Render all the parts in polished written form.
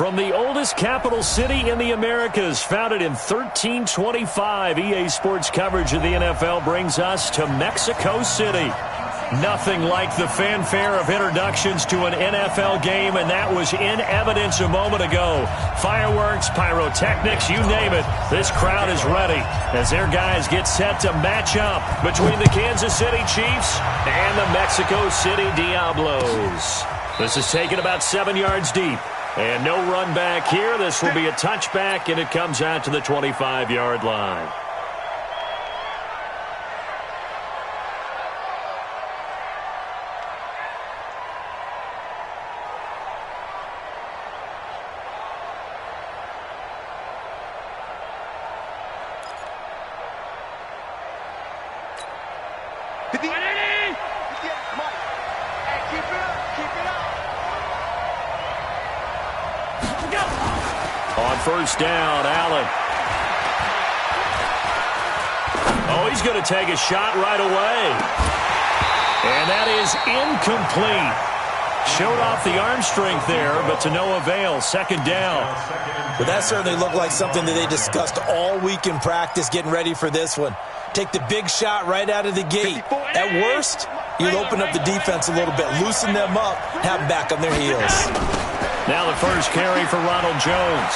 From the oldest capital city in the Americas, founded in 1325, EA Sports coverage of the NFL brings us to Mexico City. Nothing like the fanfare of introductions to an NFL game, and that was in evidence a moment ago. Fireworks, pyrotechnics, you name it. This crowd is ready as their guys get set to match up between the Kansas City Chiefs and the Mexico City Diablos. This is taken about 7 yards deep. And no run back here. This will be a touchback, and it comes out to the 25-yard line. On first down, Allen. Oh, he's going to take a shot right away. And that is incomplete. Showed off the arm strength there, but to no avail. Second down. Well, that certainly looked like something that they discussed all week in practice getting ready for this one. Take the big shot right out of the gate. At worst, you'll open up the defense a little bit, loosen them up, have them back on their heels. Now the first carry for Ronald Jones.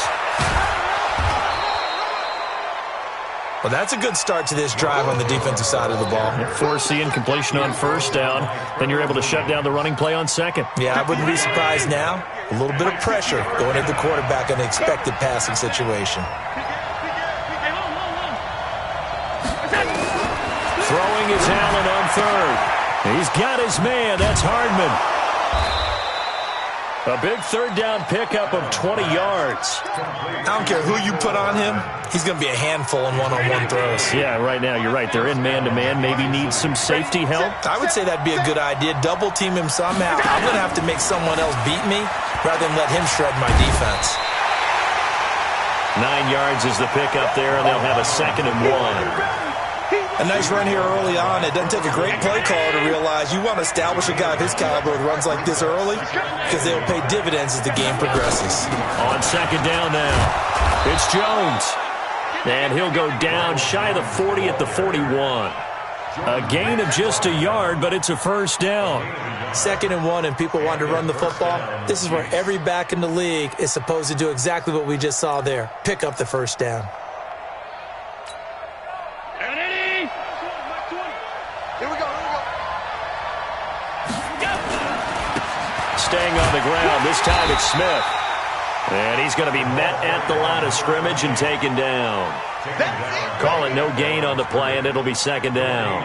Well, that's a good start to this drive on the defensive side of the ball. Force the incompletion on first down. Then you're able to shut down the running play on second. Yeah, I wouldn't be surprised now. A little bit of pressure going at the quarterback in the expected passing situation. Throwing is Allen on third. He's got his man. That's Hardman. A big third down pickup of 20 yards. I don't care who you put on him. He's going to be a handful in one-on-one throws. Yeah, right now, you're right. They're in man-to-man. Maybe need some safety help. I would say that'd be a good idea. Double team him somehow. I'm going to have to make someone else beat me rather than let him shred my defense. 9 yards is the pickup there, and they'll have a 2nd and 1. A nice run here early on. It doesn't take a great play caller to realize you want to establish a guy of his caliber with runs like this early because they'll pay dividends as the game progresses. On second down now, it's Jones. And he'll go down shy of the 40 at the 41. A gain of just a yard, but it's a first down. 2nd and 1, and people want to run the football. This is where every back in the league is supposed to do exactly what we just saw there. Pick up the first down. Staying on the ground. This time it's Smith. And he's going to be met at the line of scrimmage and taken down. Call it no gain on the play, and it'll be second down.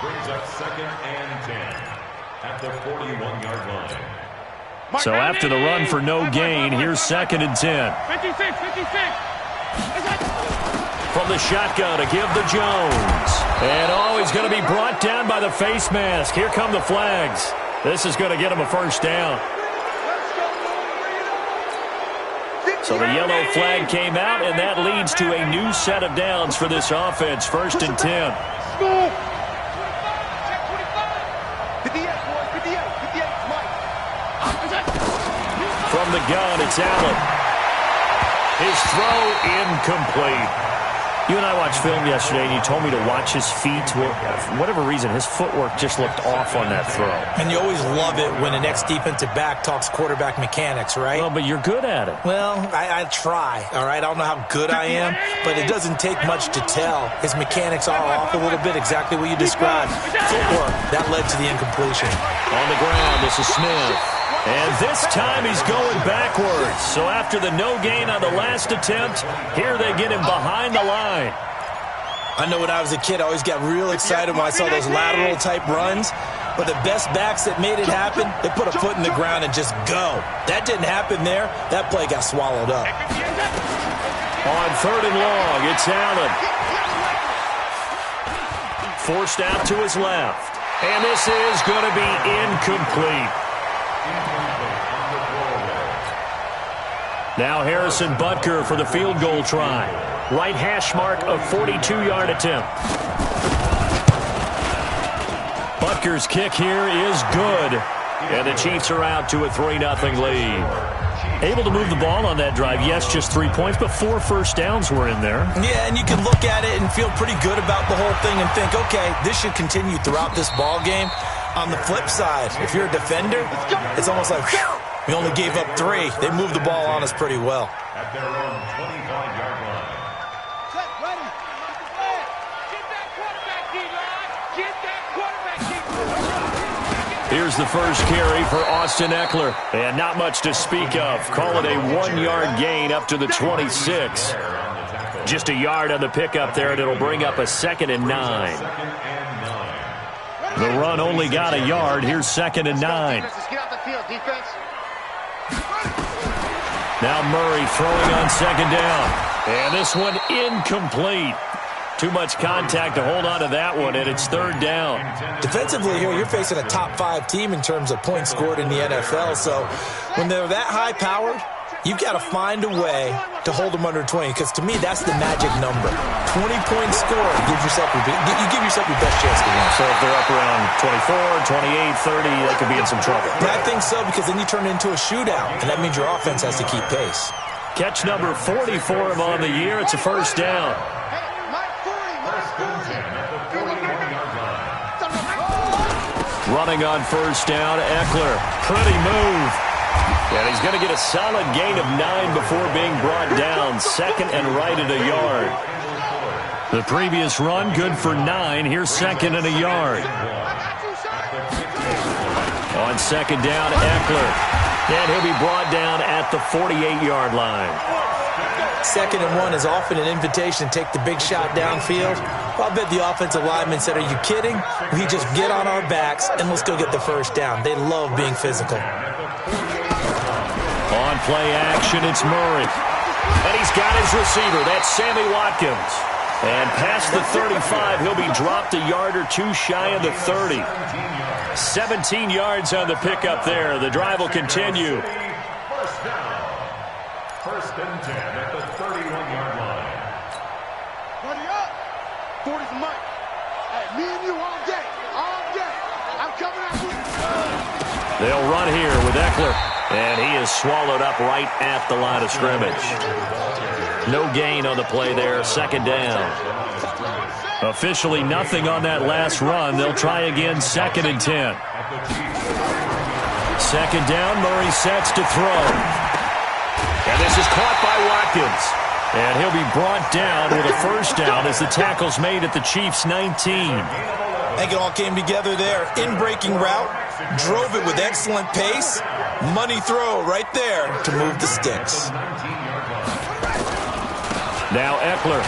Brings up 2nd and 10 at the 41-yard line. So after the run for no gain, here's 2nd and 10. 56. From the shotgun to give to Jones. And he's going to be brought down by the face mask. Here come the flags. This is going to get him a first down. So the yellow flag came out, and that leads to a new set of downs for this offense. 1st and 10. From the gun, it's Allen. His throw incomplete. You and I watched film yesterday, and you told me to watch his feet. Well, for whatever reason, his footwork just looked off on that throw. And you always love it when the next defensive back talks quarterback mechanics, right? Well, but you're good at it. Well, I try, all right? I don't know how good I am, but it doesn't take much to tell. His mechanics are off a little bit, exactly what you described. Footwork, that led to the incompletion. On the ground, this is Smith. And this time he's going backwards. So after the no gain on the last attempt, here they get him behind the line. I know when I was a kid, I always got real excited when I saw those lateral-type runs. But the best backs that made it happen, they put a foot in the ground and just go. That didn't happen there. That play got swallowed up. On 3rd and long, it's Allen. Forced out to his left. And this is going to be incomplete. Now Harrison Butker for the field goal try. Right hash mark of 42-yard attempt. Butker's kick here is good. And the Chiefs are out to a 3-0 lead. Able to move the ball on that drive. Yes, just 3 points, but 4 first downs were in there. Yeah, and you can look at it and feel pretty good about the whole thing and think, okay, this should continue throughout this ball game. On the flip side, if you're a defender, it's almost like, whew, we only gave up 3. They moved the ball on us pretty well. At their own 25-yard line. Here's the first carry for Austin Eckler. And not much to speak of. Call it a 1-yard gain up to the 26. Just a yard on the pickup there, and it'll bring up a 2nd and 9. The run only got a yard. Here's 2nd and 9. Now Murray throwing on 2nd down. And this one incomplete. Too much contact to hold on to that one, and it's 3rd down. Defensively here, you're facing a top-5 team in terms of points scored in the NFL. So when they're that high-powered, you've got to find a way to hold them under 20, because to me, that's the magic number. 20 points scored, you give yourself your best chance to win. So if they're up around 24, 28, 30, they could be in some trouble. Yeah, I think so, because then you turn it into a shootout, and that means your offense has to keep pace. Catch number 44 of him on the year. It's a 1st down. Running on 1st down, Eckler. Pretty move. And he's going to get a solid gain of 9 before being brought down. 2nd and right at a yard. The previous run, good for 9. Here's 2nd and a yard. On 2nd down, Eckler. And he'll be brought down at the 48-yard line. 2nd and 1 is often an invitation to take the big shot downfield. Well, I bet the offensive lineman said, are you kidding? We just get on our backs and let's go get the 1st down. They love being physical. On play action, it's Murray. And he's got his receiver. That's Sammy Watkins. And past the 35, he'll be dropped a yard or 2 shy of the 30. 17 yards on the pickup there. The drive will continue. 1st and 10 at the 31-yard line. Buddy up. 40's a mic. Hey, me and you all day. All day. I'm coming at you. They'll run here with Eckler. And he is swallowed up right at the line of scrimmage. No gain on the play there. 2nd down. Officially nothing on that last run. They'll try again. 2nd and 10. 2nd down. Murray sets to throw. And this is caught by Watkins. And he'll be brought down with a 1st down as the tackle's made at the Chiefs' 19. I think it all came together there. In-breaking route, drove it with excellent pace. Money throw right there to move the sticks. Now Eckler.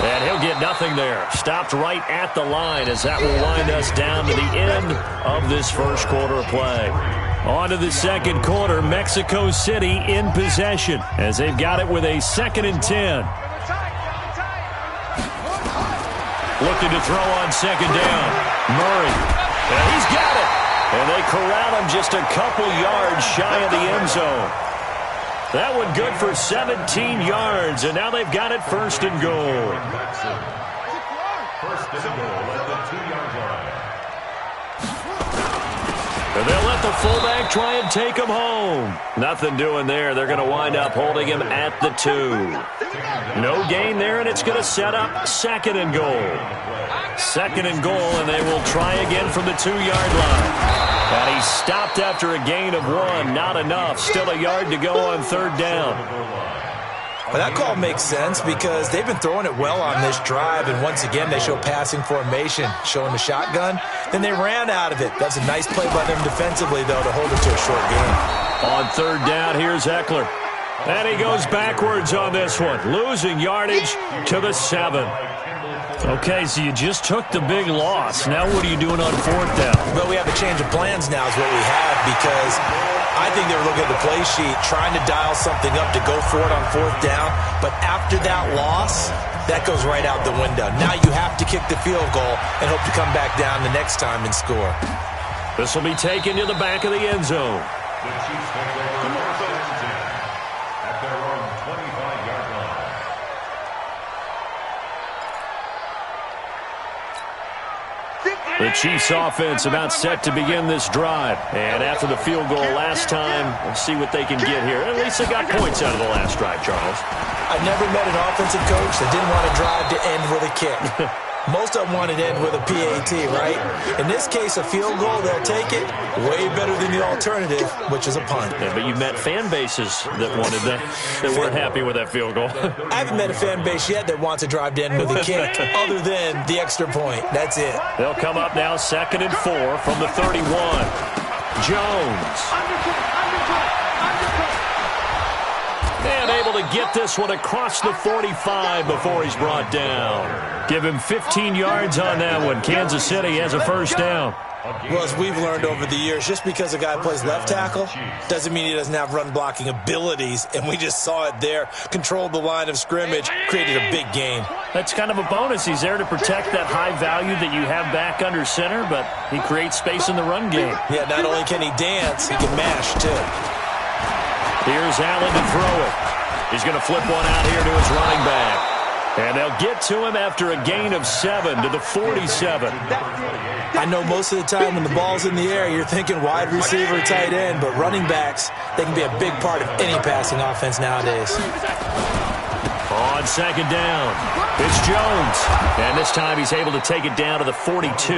And he'll get nothing there. Stopped right at the line as that will wind us down to the end of this 1st quarter of play. On to the 2nd quarter, Mexico City in possession as they've got it with a 2nd and 10. Looking to throw on 2nd down. Murray. And he's got it. And they corral him just a couple yards shy of the end zone. That one good for 17 yards, and now they've got it 1st and goal. 1st and goal at the 2-yard line. And they'll let the fullback try and take him home. Nothing doing there. They're going to wind up holding him at the 2. No gain there, and it's going to set up 2nd and goal. 2nd and goal, and they will try again from the 2-yard line. And he stopped after a gain of 1. Not enough. Still a yard to go on 3rd down. Well, that call makes sense because they've been throwing it well on this drive, and once again they show passing formation, showing the shotgun. Then they ran out of it. That's a nice play by them defensively, though, to hold it to a short game. On 3rd down, here's Eckler. And he goes backwards on this one, losing yardage to the 7. Okay, so you just took the big loss. Now what are you doing on 4th down? Well, we have a change of plans now is what we have, because I think they were looking at the play sheet, trying to dial something up to go for it on 4th down. But after that loss, that goes right out the window. Now you have to kick the field goal and hope to come back down the next time and score. This will be taken to the back of the end zone. The Chiefs take over 1st and 10 at their own 25-yard line. The Chiefs offense about set to begin this drive. And after the field goal last time, we'll see what they can get here. At least they got points out of the last drive, Charles. I never met an offensive coach that didn't want to drive to end with a kick. Most of them want to end with a PAT, right? In this case, a field goal, they'll take it. Way better than the alternative, which is a punt. Yeah, but you've met fan bases that wanted that weren't happy with that field goal. I haven't met a fan base yet that wants to drive to end with a kick other than the extra point. That's it. They'll come up now 2nd and 4 from the 31. Jones. And able to get this one across the 45 before he's brought down. Give him 15 yards on that one. Kansas City has a first down. Well, as we've learned over the years, just because a guy plays left tackle doesn't mean he doesn't have run-blocking abilities, and we just saw it there. Controlled the line of scrimmage, created a big gain. That's kind of a bonus. He's there to protect that high value that you have back under center, but he creates space in the run game. Yeah, not only can he dance, he can mash, too. Here's Allen to throw it. He's going to flip one out here to his running back. And they'll get to him after a gain of 7 to the 47. I know most of the time when the ball's in the air, you're thinking wide receiver, tight end, but running backs, they can be a big part of any passing offense nowadays. On 2nd down, it's Jones. And this time he's able to take it down to the 42.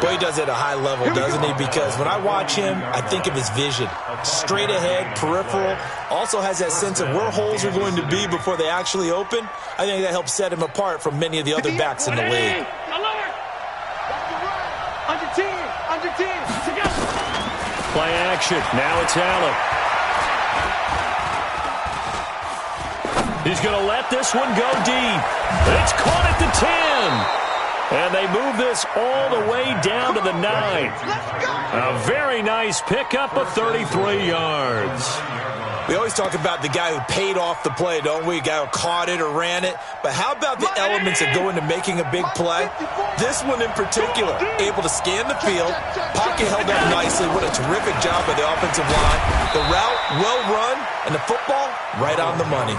Boy, he does it at a high level, doesn't he? Because when I watch him, I think of his vision. Straight ahead, peripheral. Also has that sense of where holes are going to be before they actually open. I think that helps set him apart from many of the other backs in the league. Under 10. Play action. Now it's Allen. He's going to let this one go deep. It's caught at the 10. And they move this all the way down to the 9. A very nice pickup of 33 yards. We always talk about the guy who paid off the play, don't we? A guy who caught it or ran it. But how about the elements that go into making a big play? This one in particular, able to scan the field, pocket held up nicely. What a terrific job by the offensive line. The route, well run, and the football, right on the money.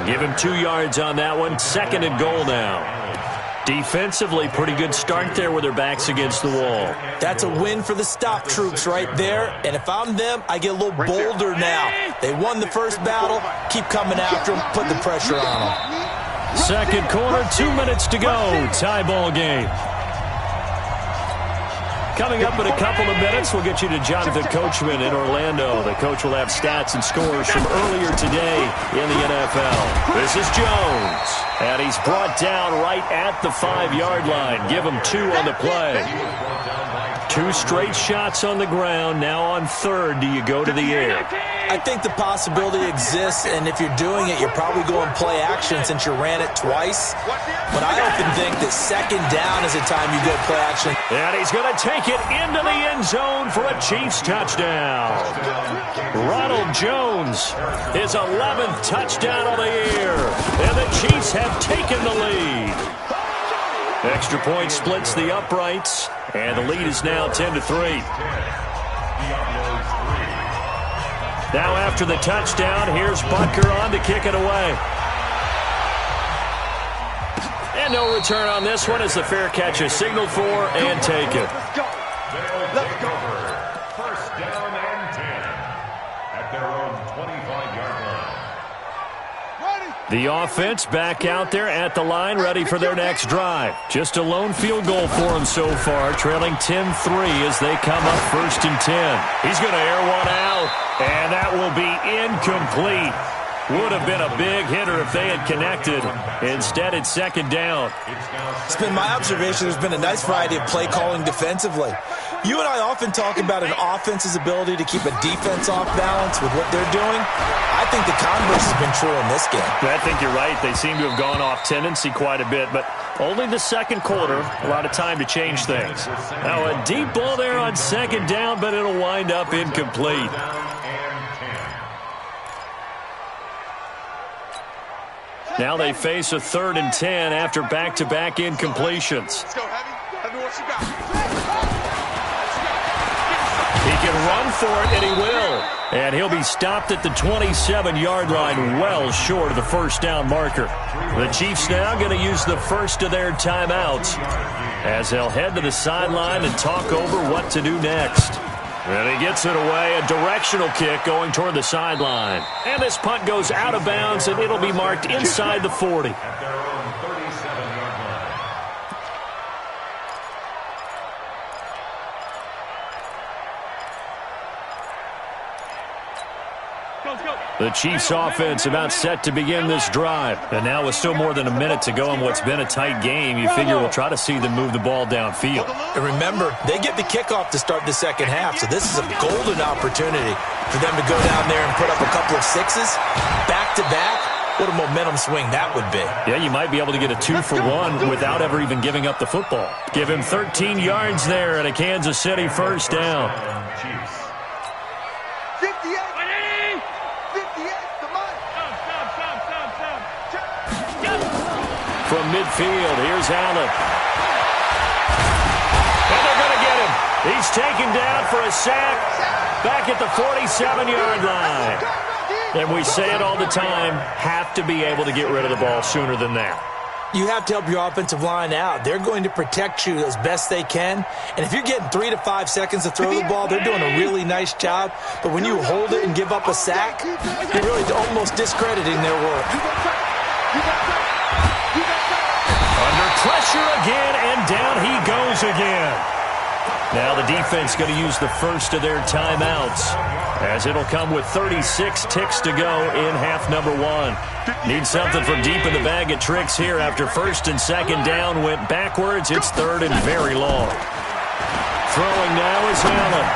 Give him 2 yards on that one. 2nd and goal now. Defensively, pretty good start there with their backs against the wall. That's a win for the stop troops right there. And if I'm them, I get a little bolder now. They won the first battle. Keep coming after them. Put the pressure on them. Second quarter, 2 minutes to go. Tie ball game. Coming up in a couple of minutes, we'll get you to Jonathan Coachman in Orlando. The coach will have stats and scores from earlier today in the NFL. This is Jones, and he's brought down right at the 5-yard line. Give him 2 on the play. 2 straight shots on the ground. Now on 3rd, do you go to the air? I think the possibility exists, and if you're doing it, you're probably going play action since you ran it twice. But I often think that 2nd down is the time you go play action. And he's going to take it into the end zone for a Chiefs touchdown. Ronald Jones, his 11th touchdown of the year. And the Chiefs have taken the lead. Extra point splits the uprights, and the lead is now 10-3. Now after the touchdown, here's Butker on to kick it away. And no return on this one as the fair catch is signaled for and taken. Let's go. First down and 10 at their own 25-yard line. The offense back out there at the line, ready for their next drive. Just a lone field goal for them so far, trailing 10-3 as they come up 1st and 10. He's going to air one out, and that will be incomplete. Would have been a big hitter if they had connected. Instead, it's 2nd down. It's been my observation there's been a nice variety of play calling defensively. You and I often talk about an offense's ability to keep a defense off balance with what they're doing. I think the converse has been true in this game. I think you're right. They seem to have gone off tendency quite a bit, but only the 2nd quarter, a lot of time to change things. Now, a deep ball there on 2nd down, but it'll wind up incomplete. Now they face a 3rd and 10 after back-to-back incompletions. Let's go, Heavy, what you got? He can run for it, and he will. And he'll be stopped at the 27-yard line, well short of the first down marker. The Chiefs now going to use the first of their timeouts. as they'll head to the sideline and talk over what to do next. And he gets it away, a directional kick going toward the sideline. And this punt goes out of bounds, and it'll be marked inside the 40. At their own 37-yard line. The Chiefs offense about set to begin this drive. And now with still more than a minute to go in what's been a tight game, you figure we'll try to see them move the ball downfield. And remember, they get the kickoff to start the second half, so this is a golden opportunity for them to go down there and put up a couple of sixes back-to-back. What a momentum swing that would be. Yeah, you might be able to get a 2-for-1 without ever even giving up the football. Give him 13 yards there and a Kansas City first down. Chiefs. 58. 58. Come on. From midfield, here's Allen. And they're going to get him. He's taken down for a sack back at the 47-yard line. And we say it all the time, have to be able to get rid of the ball sooner than that. You have to help your offensive line out. They're going to protect you as best they can. And if you're getting 3 to 5 seconds to throw the ball, they're doing a really nice job. But when you hold it and give up a sack, you're really almost discrediting their work. Under pressure again, and down he goes again. Now the defense going to use the first of their timeouts, as it'll come with 36 ticks to go in half number 1. Need something from deep in the bag of tricks here after first and second down went backwards. It's third and very long. Throwing now is Allen.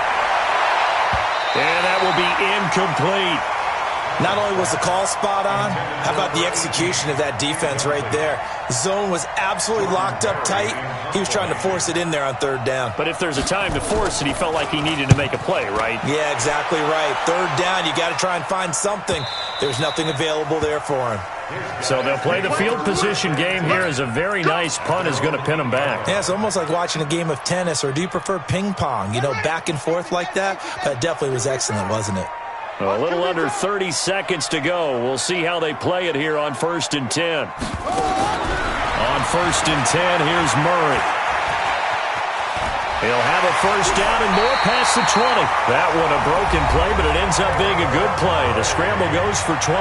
And that will be incomplete. Not only was the call spot on, how about the execution of that defense right there? The zone was absolutely locked up tight. He was trying to force it in there on third down. But if there's a time to force it, he felt like he needed to make a play, right? Yeah, exactly right. Third down, you got to try and find something. There's nothing available there for him. So they'll play the field position game here as a very nice punt is going to pin him back. Yeah, it's almost like watching a game of tennis, or do you prefer ping pong? You know, back and forth like that? That definitely was excellent, wasn't it? A little under 30 seconds to go. We'll see how they play it here on 1st and 10. On 1st and 10, here's Murray. He'll have a first down and more past the 20. That one a broken play, but it ends up being a good play. The scramble goes for 20.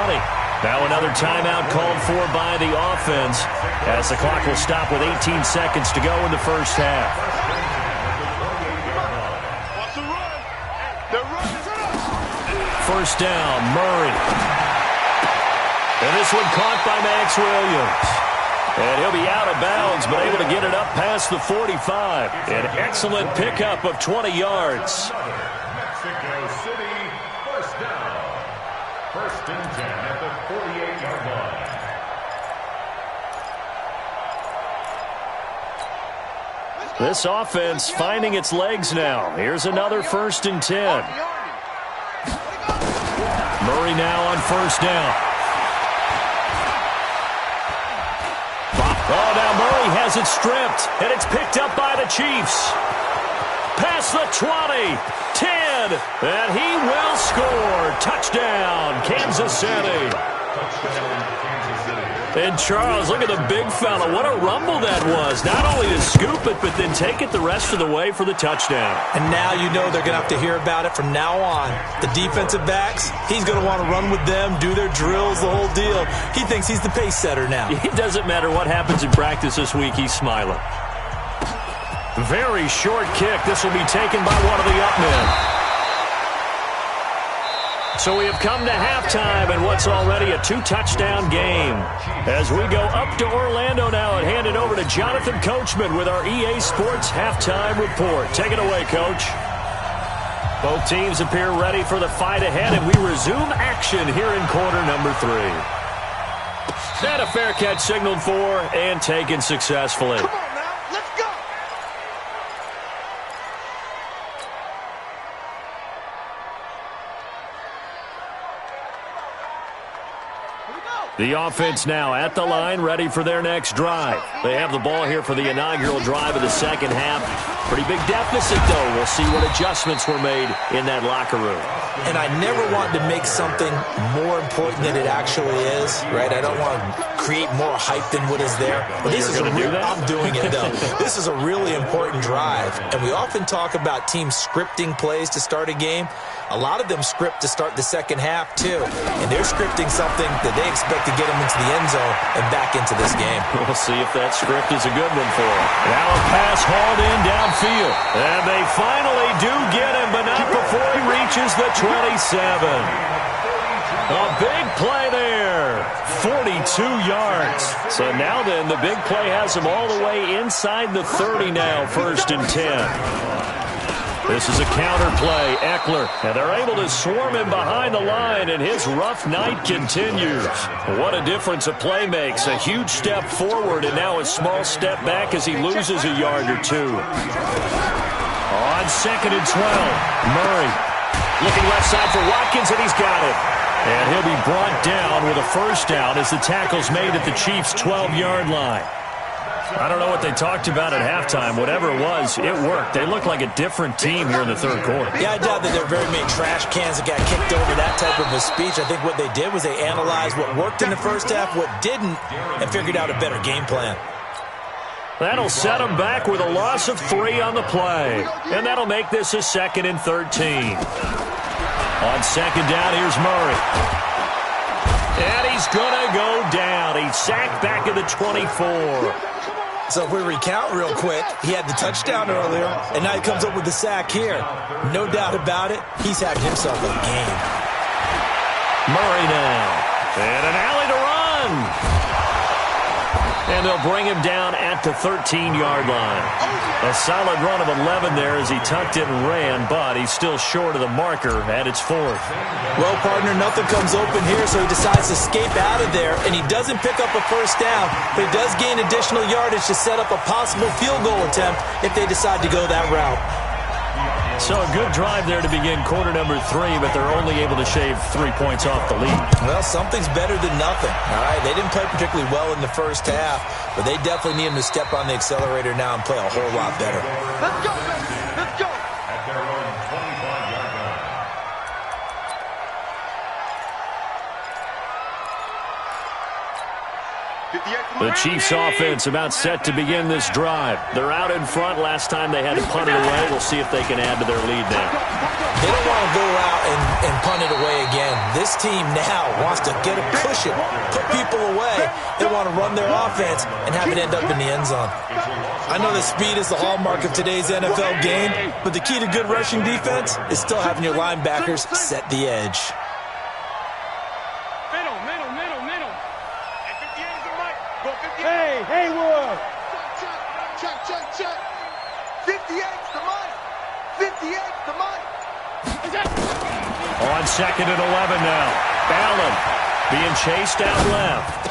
Now another timeout called for by the offense, as the clock will stop with 18 seconds to go in the first half. First down, Murray. And this one caught by Max Williams. And he'll be out of bounds, but able to get it up past the 45. An excellent pickup of 20 yards. Mexico City, first down. First and 10 at the 48-yard line. This offense finding its legs now. Here's another 1st and 10. Murray now on first down. Oh, now Murray has it stripped, and it's picked up by the Chiefs. Past the 20, 10, and he will score. Touchdown, Kansas City. Touchdown, Kansas City. And Charles, look at the big fella. What a rumble that was. Not only to scoop it, but then take it the rest of the way for the touchdown. And now you know they're going to have to hear about it from now on. The defensive backs, he's going to want to run with them, do their drills, the whole deal. He thinks he's the pace setter now. It doesn't matter what happens in practice this week, he's smiling. Very short kick. This will be taken by one of the up men. So we have come to halftime in what's already a 2-touchdown game. As we go up to Orlando now and hand it over to Jonathan Coachman with our EA Sports Halftime Report. Take it away, Coach. Both teams appear ready for the fight ahead, and we resume action here in quarter number 3. And a fair catch signaled for and taken successfully. Come on now, let's go. The offense now at the line, ready for their next drive. They have the ball here for the inaugural drive of the second half. Pretty big deficit, though. We'll see what adjustments were made in that locker room. And I never want to make something more important than it actually is, right? I don't want to create more hype than what is there. But this is a real, I'm doing it, though. This is a really important drive. And we often talk about teams scripting plays to start a game. A lot of them script to start the second half, too. And they're scripting something that they expect to get them into the end zone and back into this game. We'll see if that script is a good one for them. Now a pass hauled in downfield. And they finally do get him, but not before he reaches the 27. A big play there. 42 yards. So now then, the big play has him all the way inside the 30 now, 1st and 10. This is a counter play. Eckler, and they're able to swarm him behind the line, and his rough night continues. What a difference a play makes. A huge step forward, and now a small step back as he loses a yard or two. On 2nd and 12, Murray looking left side for Watkins, and he's got it. And he'll be brought down with a first down as the tackle's made at the Chiefs' 12-yard line. I don't know what they talked about at halftime. Whatever it was, it worked. They look like a different team here in the third quarter. Yeah, I doubt that there were very many trash cans that got kicked over that type of a speech. I think what they did was they analyzed what worked in the first half, what didn't, and figured out a better game plan. That'll set them back with a loss of 3 on the play. And that'll make this a 2nd and 13. On 2nd down, here's Murray. And he's going to go down. He's sacked back at the 24. So if we recount real quick, he had the touchdown earlier, and now he comes up with the sack here. No doubt about it, he's having himself a game. Murray now. And an alley to run. And they'll bring him down at the 13-yard line. A solid run of 11 there as he tucked it and ran, but he's still short of the marker at its 4th. Well, partner, nothing comes open here, so he decides to escape out of there, and he doesn't pick up a first down, but he does gain additional yardage to set up a possible field goal attempt if they decide to go that route. So a good drive there to begin quarter number 3, but they're only able to shave 3 points off the lead. Well, something's better than nothing. All right, they didn't play particularly well in the first half, but they definitely need him to step on the accelerator now and play a whole lot better. Let's go, baby. Let's go. At their own 25-yard line. The Chiefs offense about set to begin this drive. They're out in front. Last time they had to punt it away. We'll see if they can add to their lead now. They don't want to go out and punt it away again. This team now wants to get a cushion, put people away. They want to run their offense and have it end up in the end zone. I know that speed is the hallmark of today's NFL game, but the key to good rushing defense is still having your linebackers set the edge. Hey, Haywood! Check. 58's the money. 58's the money. On 2nd and 11 now. Allen being chased out left.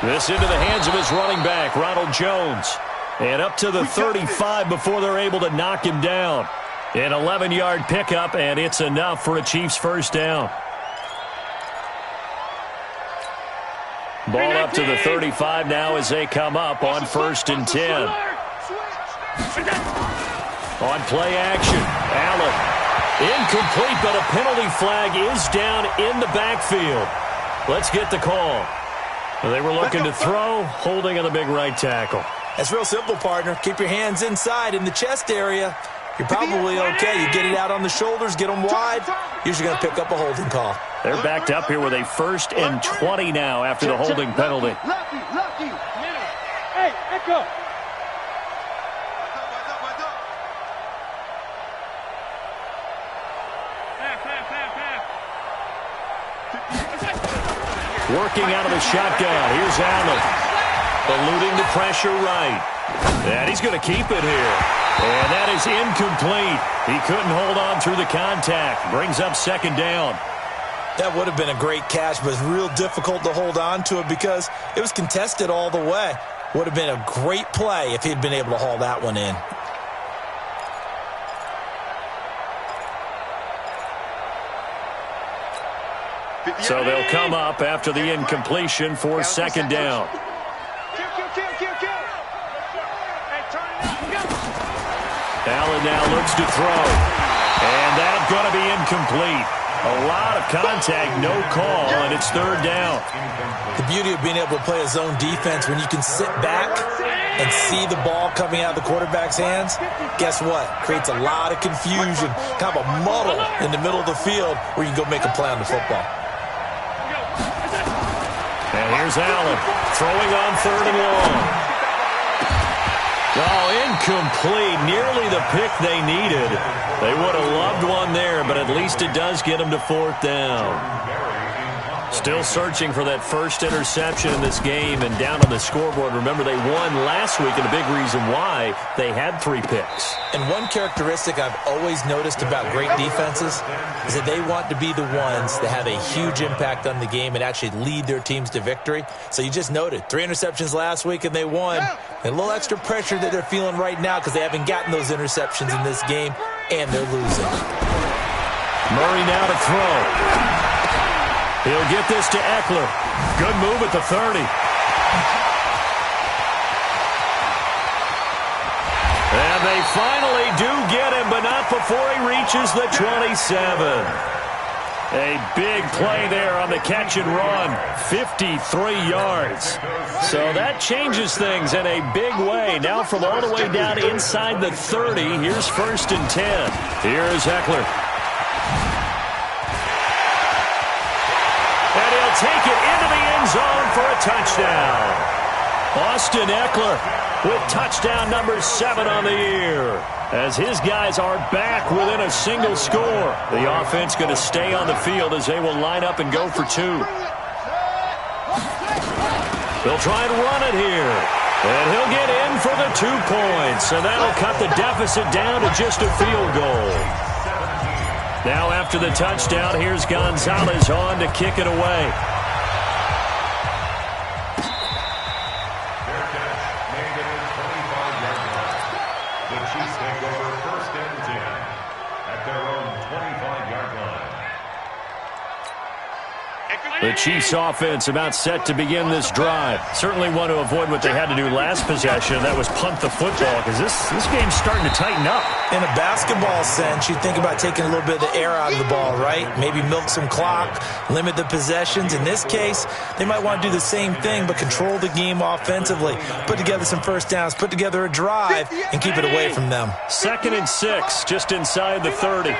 This into the hands of his running back, Ronald Jones. And up to the 35 before they're able to knock him down. An 11-yard pickup, and it's enough for a Chiefs first down. Ball up to the 35 now as they come up on 1st and 10. On play action, Allen. Incomplete, but a penalty flag is down in the backfield. Let's get the call. They were looking to throw, holding on the big right tackle. That's real simple, partner. Keep your hands inside in the chest area. You're probably okay. You get it out on the shoulders, get them wide. Usually going to pick up a holding call. They're backed up here with a 1st and 20 now after the holding penalty. Lucky. Hey, Echo. Working out of the shotgun. Here's Allen. Eluding the pressure right. And he's going to keep it here. And that is incomplete. He couldn't hold on through the contact. Brings up 2nd down. That would have been a great catch, but it's real difficult to hold on to it because it was contested all the way. Would have been a great play if he'd been able to haul that one in. So they'll come up after the incompletion for second down. Allen now looks to throw. And that's going to be incomplete. A lot of contact, no call, and it's third down. The beauty of being able to play a zone defense when you can sit back and see the ball coming out of the quarterback's hands, guess what? Creates a lot of confusion, kind of a muddle in the middle of the field where you can go make a play on the football. And here's Allen throwing on third and long. Oh, incomplete. Nearly the pick they needed. They would have loved one there, but at least it does get them to fourth down. Still searching for that first interception in this game and down on the scoreboard. Remember, they won last week, and a big reason why they had 3 picks. And one characteristic I've always noticed about great defenses is that they want to be the ones that have a huge impact on the game and actually lead their teams to victory. So you just noted 3 interceptions last week, and they won. And a little extra pressure that they're feeling right now because they haven't gotten those interceptions in this game, and they're losing. Murray now to throw. He'll get this to Eckler. Good move at the 30. And they finally do get him, but not before he reaches the 27. A big play there on the catch and run. 53 yards. So that changes things in a big way. Now from all the way down inside the 30, here's 1st and 10. Here's Eckler. And he'll take it into the end zone for a touchdown. Austin Eckler with touchdown number 7 on the year. As his guys are back within a single score. The offense going to stay on the field as they will line up and go for 2. They'll try and run it here. And he'll get in for the 2 points. And that'll cut the deficit down to just a field goal. Now after the touchdown, here's Gonzalez on to kick it away. The Chiefs offense about set to begin this drive. Certainly want to avoid what they had to do last possession. That was punt the football because this game's starting to tighten up. In a basketball sense, you think about taking a little bit of the air out of the ball, right? Maybe milk some clock, limit the possessions. In this case, they might want to do the same thing but control the game offensively. Put together some first downs, put together a drive, and keep it away from them. 2nd and 6, just inside the 30.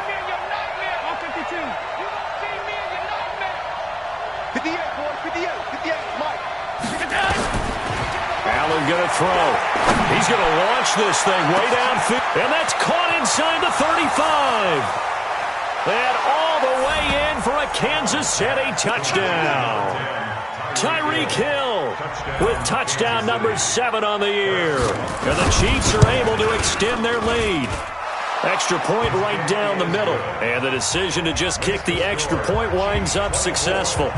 Allen going to throw. He's going to launch this thing way downfield. And that's caught inside the 35. And all the way in for a Kansas City touchdown. Tyreek Hill with touchdown number 7 on the year. And the Chiefs are able to extend their lead. Extra point right down the middle. And the decision to just kick the extra point winds up successful.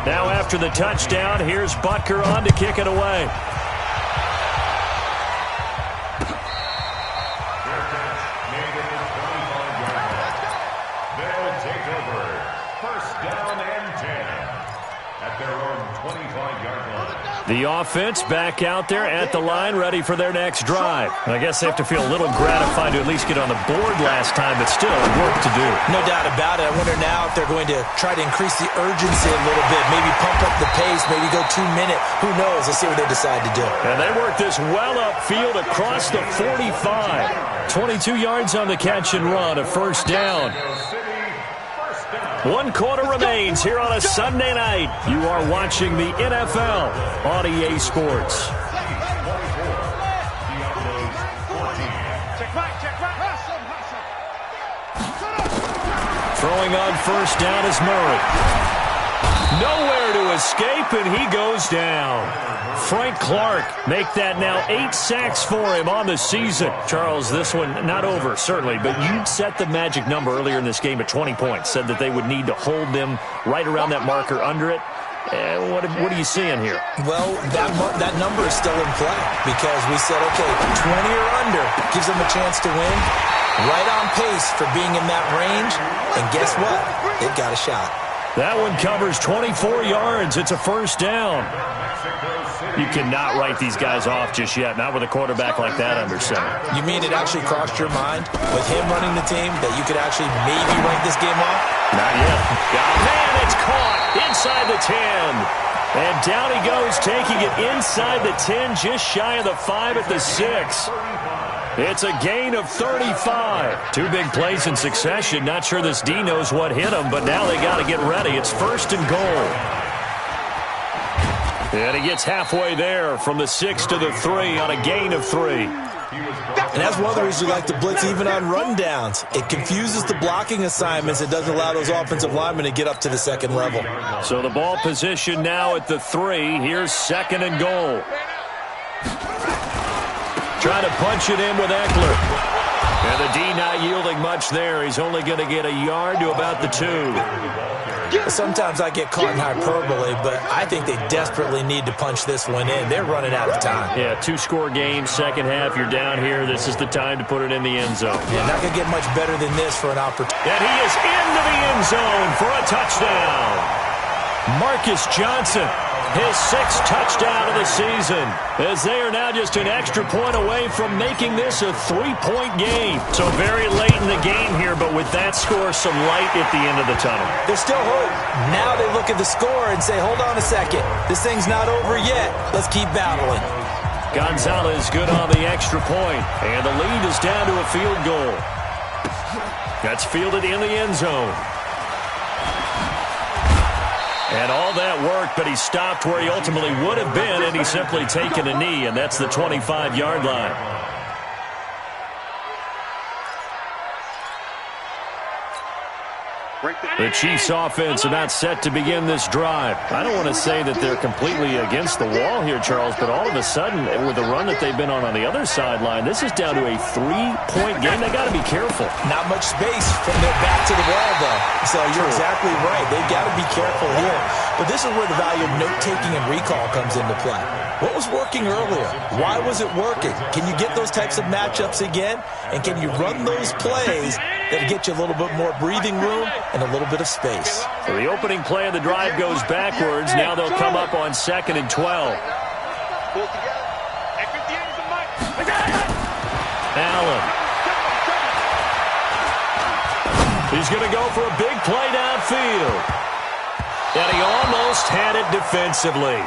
Now after the touchdown, here's Butker on to kick it away. They'll take over. 1st down and 10 at their own 25-yard line. The offense back out there at the line, ready for their next drive. I guess they have to feel a little gratified to at least get on the board last time, but still work to do. No doubt about it. I wonder now if they're going to try to increase the urgency a little bit, maybe pump up the pace, maybe go 2-minute. Who knows? Let's see what they decide to do. And they work this well upfield across the 45. 22 yards on the catch and run, a 1st down. 1 quarter remains here on a Sunday night. You are watching the NFL on EA Sports. Throwing on 1st down is Murray. Nowhere to escape, and he goes down. Frank Clark make that now 8 sacks for him on the season. Charles, this one not over, certainly, but you'd set the magic number earlier in this game at 20 points. Said that they would need to hold them right around that marker under it. What are you seeing here? Well, that number is still in play because we said, okay, 20 or under gives them a chance to win. Right on pace for being in that range. And guess what? They've got a shot. That one covers 24 yards. It's a first down. You cannot write these guys off just yet, not with a quarterback like that under center. You mean it actually crossed your mind with him running the team that you could actually maybe write this game off? Not yet. Oh, man, it's caught inside the 10. And down he goes, taking it inside the 10, just shy of the 5 at the 6. It's a gain of 35. Two big plays in succession. Not sure this D knows what hit him, but now they got to get ready. It's first and goal. And he gets halfway there from the 6 to the 3 on a gain of 3. And that's one of the reasons we like to blitz even on rundowns. It confuses the blocking assignments. It doesn't allow those offensive linemen to get up to the second level. So the ball position now at the 3. Here's second and goal. Trying to punch it in with Eckler. And the D not yielding much there. He's only going to get a yard to about the 2. Sometimes I get caught in hyperbole, but I think they desperately need to punch this one in. They're running out of time. Yeah, 2-score game, second half. You're down here. This is the time to put it in the end zone. Yeah, not going to get much better than this for an opportunity. And he is into the end zone for a touchdown. Marcus Johnson, his 6th touchdown of the season, as they are now just an extra point away from making this a 3-point game. So very late in the game here, but with that score, some light at the end of the tunnel. There's still hope. Now they look at the score and say, hold on a second. This thing's not over yet. Let's keep battling. Gonzalez good on the extra point, and the lead is down to a field goal. That's fielded in the end zone. And all that work, but he stopped where he ultimately would have been, and he's simply taken a knee, and that's the 25-yard line. The Chiefs' offense about set to begin this drive. I don't want to say that they're completely against the wall here, Charles, but all of a sudden, with the run that they've been on the other sideline, this is down to a 3-point game. They got to be careful. Not much space from their back to the wall, though. So you're exactly right. They've got to be careful here. But this is where the value of note-taking and recall comes into play. What was working earlier? Why was it working? Can you get those types of matchups again? And can you run those plays that'll get you a little bit more breathing room and a little bit of space? So the opening play of the drive goes backwards. Now they'll come up on 2nd and 12. Allen. He's going to go for a big play downfield. And he almost had it defensively.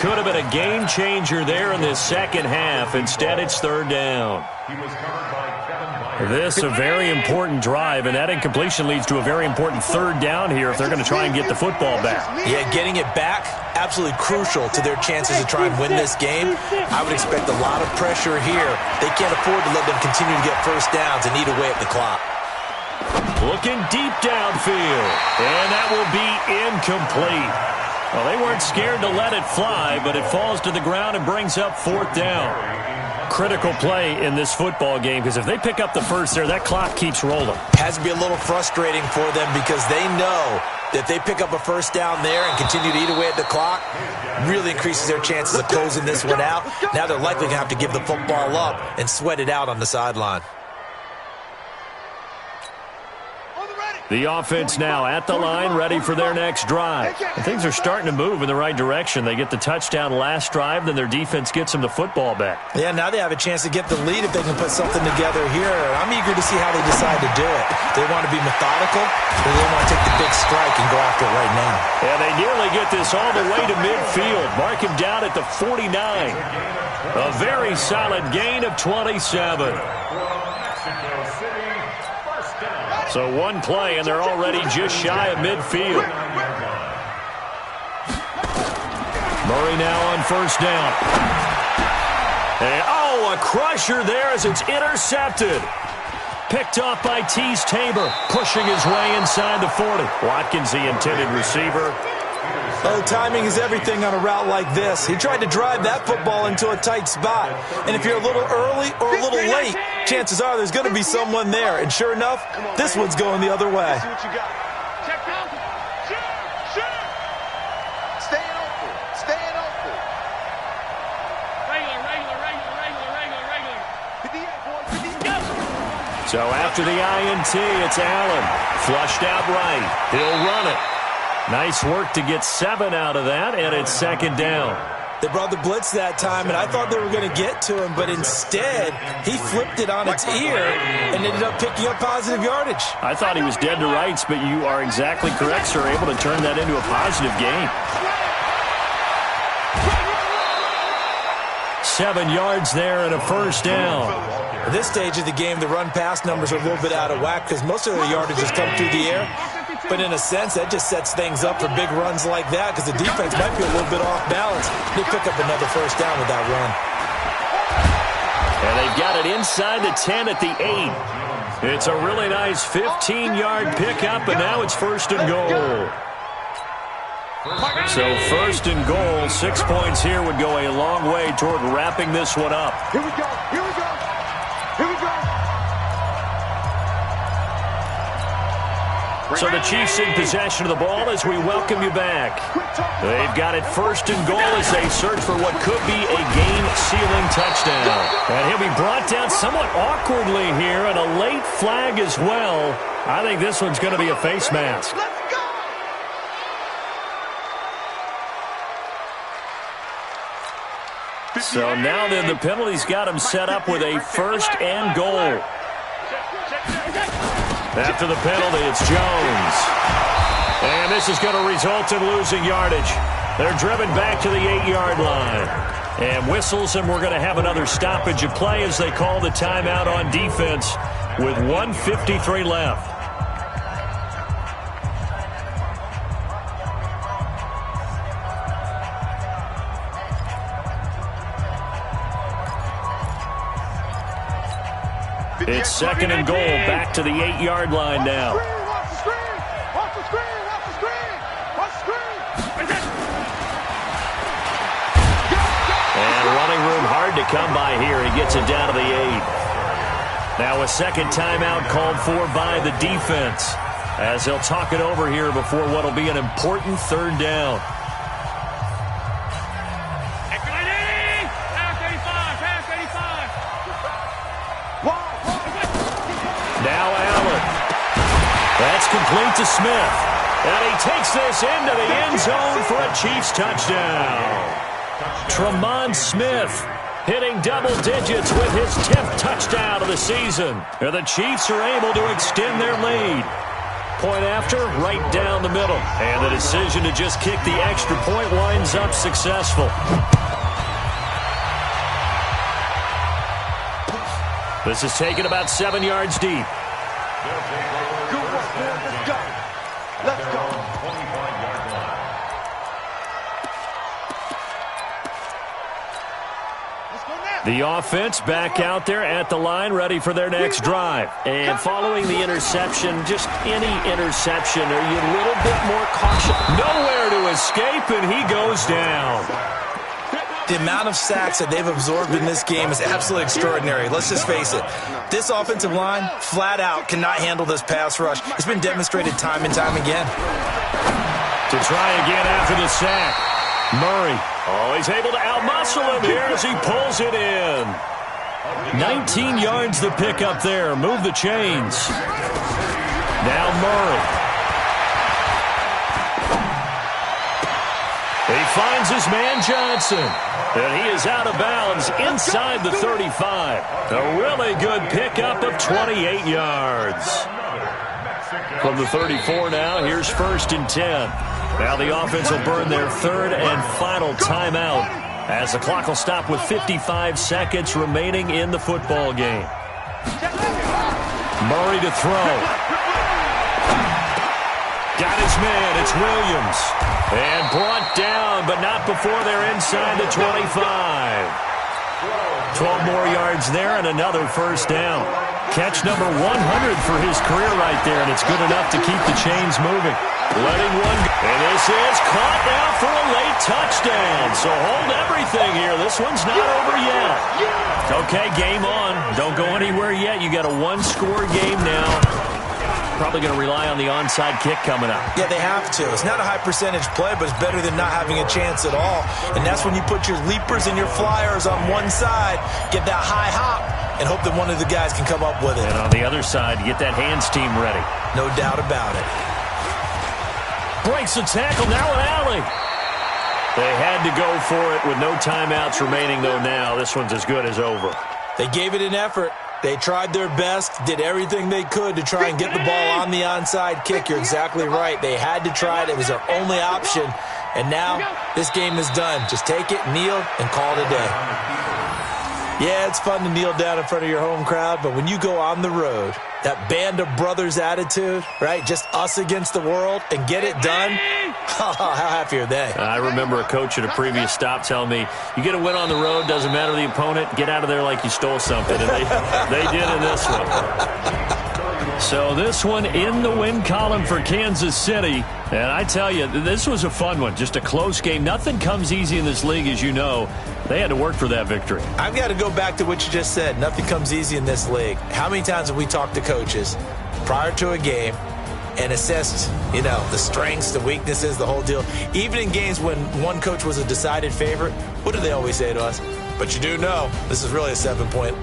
Could have been a game changer there in this second half. Instead, it's 3rd down. This a very important drive, and that incompletion leads to a very important 3rd down here if they're going to try and get the football back. Yeah, getting it back, absolutely crucial to their chances to try and win this game. I would expect a lot of pressure here. They can't afford to let them continue to get first downs and eat away at the clock. Looking deep downfield, and that will be incomplete. Well, they weren't scared to let it fly, but it falls to the ground and brings up 4th down. Critical play in this football game, because if they pick up the first there, that clock keeps rolling. Has to be a little frustrating for them because they know that they pick up a first down there and continue to eat away at the clock, really increases their chances of closing this one out. Now they're likely going to have to give the football up and sweat it out on the sideline. The offense now at the line, ready for their next drive. And things are starting to move in the right direction. They get the touchdown last drive, then their defense gets them the football back. Yeah, now they have a chance to get the lead if they can put something together here. I'm eager to see how they decide to do it. They want to be methodical, or they want to take the big strike and go after it right now. Yeah, they nearly get this all the way to midfield. Mark him down at the 49. A very solid gain of 27. So one play, and they're already just shy of midfield. Murray now on first down. And, a crusher there as it's intercepted. Picked off by Tease Tabor, pushing his way inside the 40. Watkins, the intended receiver. Oh, timing is everything on a route like this. He tried to drive that football into a tight spot. And if you're a little early or a little late, chances are there's going to be someone there. And sure enough, this one's going the other way. So after the INT, it's Allen. Flushed out right. He'll run it. Nice work to get 7 out of that, and it's second down. They brought the blitz that time, and I thought they were going to get to him, but instead, he flipped it on its ear and ended up picking up positive yardage. I thought he was dead to rights, but you are exactly correct, sir. Able to turn that into a positive gain. 7 yards there and a first down. At this stage of the game, the run-pass numbers are a little bit out of whack because most of their yardage has come through the air. But in a sense, that just sets things up for big runs like that because the defense might be a little bit off balance. They pick up another first down with that run. And they've got it inside the 10 at the 8. It's a really nice 15-yard pickup, and now it's first and goal. So first and goal, 6 points here would go a long way toward wrapping this one up. Here we go. Here we go. Here we go. So the Chiefs in possession of the ball as we welcome you back. They've got it first and goal as they search for what could be a game-sealing touchdown. And he'll be brought down somewhat awkwardly here, and a late flag as well. I think this one's going to be a face mask. So now then the penalty's got him set up with a first and goal. After the penalty, it's Jones. And this is going to result in losing yardage. They're driven back to the 8-yard line. And whistles, and we're going to have another stoppage of play as they call the timeout on defense with 1:53 left. It's second and goal, back to the 8-yard line now. Watch the screen! Watch the screen! Watch the screen! Watch the screen! And running room hard to come by here. He gets it down to the 8. Now a second timeout called for by the defense as they'll talk it over here before what will be an important third down. That's complete to Smith. And he takes this into the end zone for a Chiefs touchdown. Tremont Smith hitting double digits with his 10th touchdown of the season. And the Chiefs are able to extend their lead. Point after, right down the middle. And the decision to just kick the extra point winds up successful. This is taken about 7 yards deep. Let's go. The offense back out there at the line, ready for their next drive. And following the interception, just any interception, are you a little bit more cautious? Nowhere to escape, and he goes down. The amount of sacks that they've absorbed in this game is absolutely extraordinary. Let's just face it. This offensive line, flat out, cannot handle this pass rush. It's been demonstrated time and time again. To try again after the sack. Murray. Oh, he's able to outmuscle him here as he pulls it in. 19 yards to pick up there. Move the chains. Now Murray. He finds his man Johnson, and he is out of bounds inside the 35. A really good pickup of 28 yards. From the 34 now, here's first and 10. Now the offense will burn their third and final timeout as the clock will stop with 55 seconds remaining in the football game. Murray to throw. Got his man, it's Williams. And brought down, but not before they're inside the 25. 12 more yards there and another first down. Catch number 100 for his career right there, and it's good enough to keep the chains moving. Letting one go. And this is caught now for a late touchdown. So hold everything here. This one's not over yet. Okay, game on. Don't go anywhere yet. You got a one-score game now. Probably going to rely on the onside kick coming up. Yeah, they have to. It's not a high-percentage play, but it's better than not having a chance at all. And that's when you put your leapers and your flyers on one side, get that high hop, and hope that one of the guys can come up with it. And on the other side, get that hands team ready. No doubt about it. breaks the tackle. Now an alley. They had to go for it with no timeouts remaining, though, now. This one's as good as over. They gave it an effort. They tried their best, did everything they could to try and get the ball on the onside kick. You're exactly right. They had to try it. It was their only option. And now this game is done. Just take it, kneel, and call it a day. Yeah, it's fun to kneel down in front of your home crowd, but when you go on the road, that band of brothers attitude, right, just us against the world, and get it done, how happy are they? I remember a coach at a previous stop telling me, you get a win on the road, doesn't matter the opponent, get out of there like you stole something. And they did in this one. So this one in the win column for Kansas City. And I tell you, this was a fun one. Just a close game. Nothing comes easy in this league, as you know. They had to work for that victory. I've got to go back to what you just said. Nothing comes easy in this league. How many times have we talked to coaches prior to a game and assessed, the strengths, the weaknesses, the whole deal? Even in games when one coach was a decided favorite, what do they always say to us? But you do know this is really a 7-point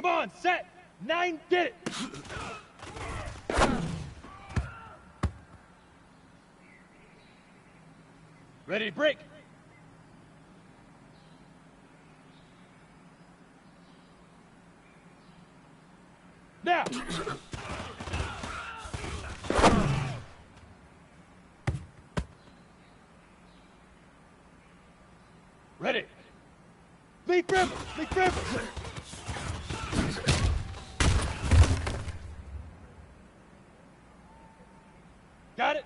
Come on, set. 9, get it. Ready to break. Now. Ready. Leap river. Leap river. Got it?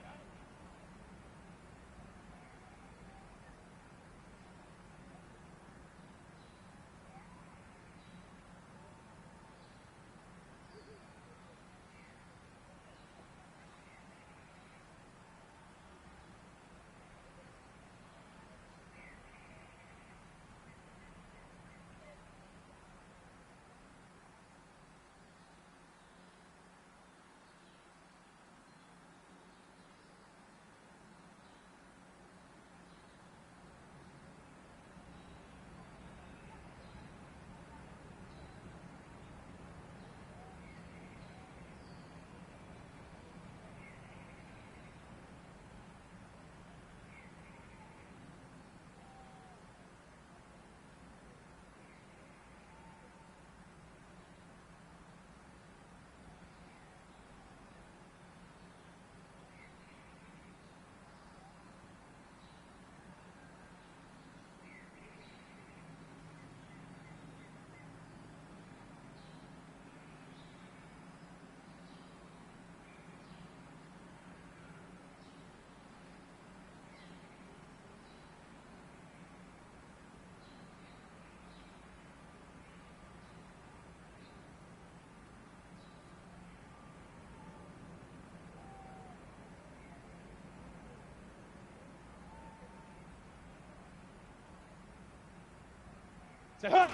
Say, huh?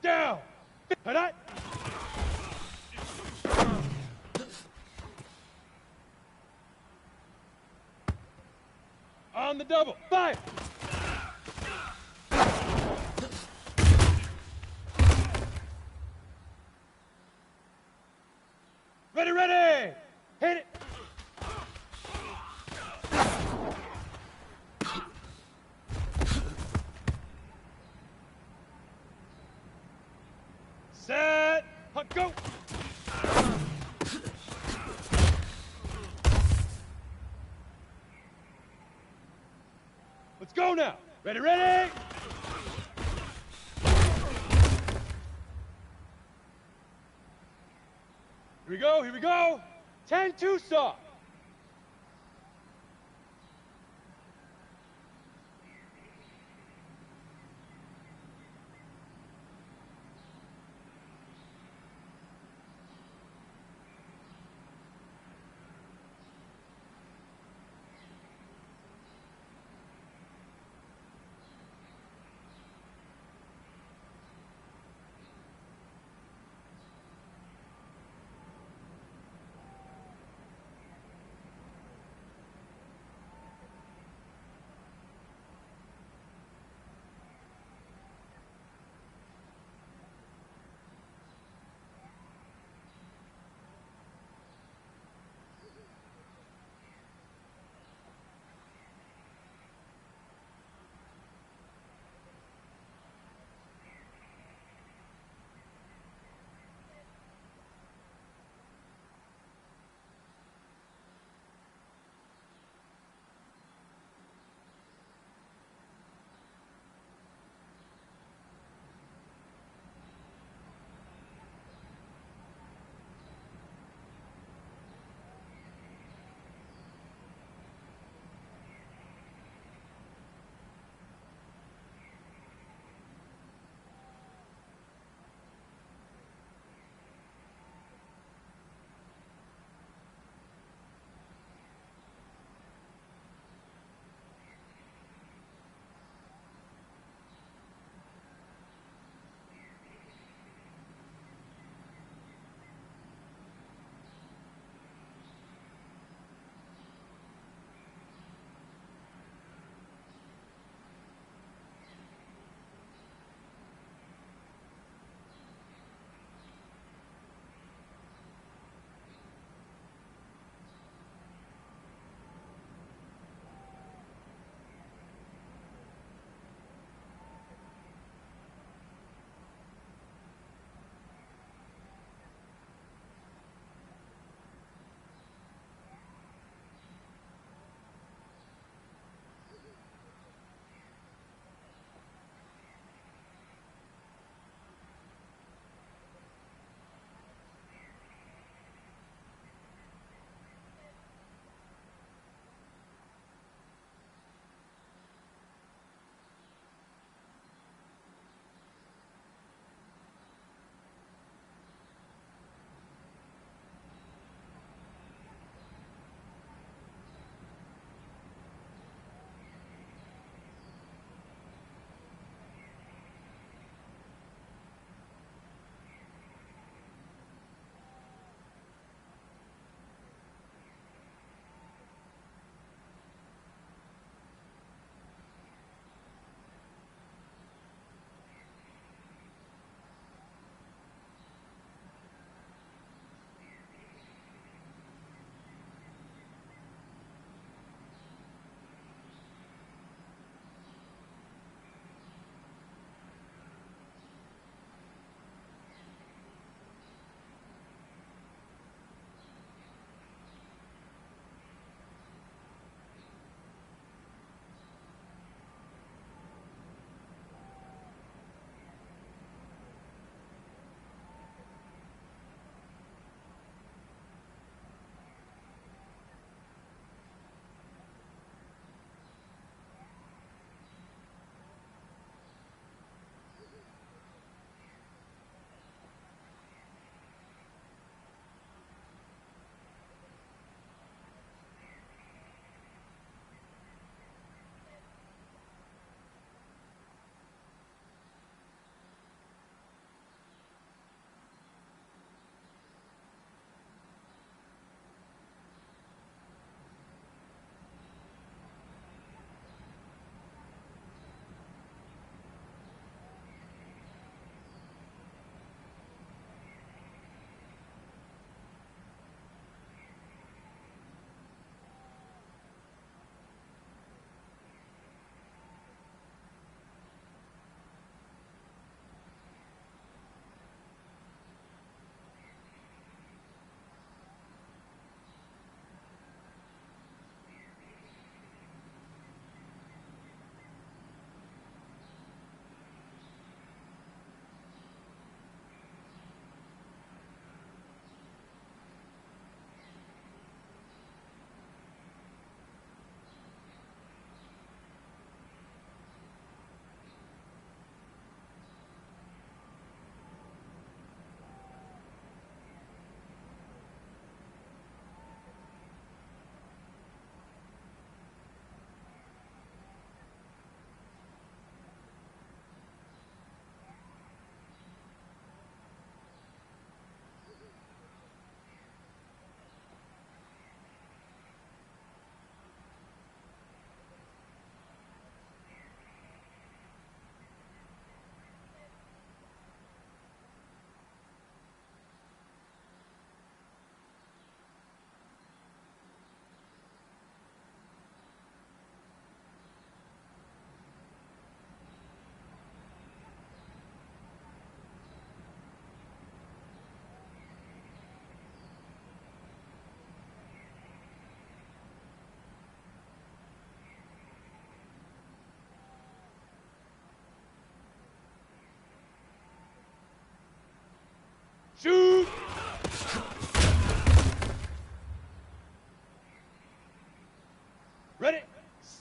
Down. Hit it. On the double. Fire. Ready, ready. Hit it. Set. Hunt, go. Let's go now. Ready, ready. Here we go, here we go. 10-2 stop.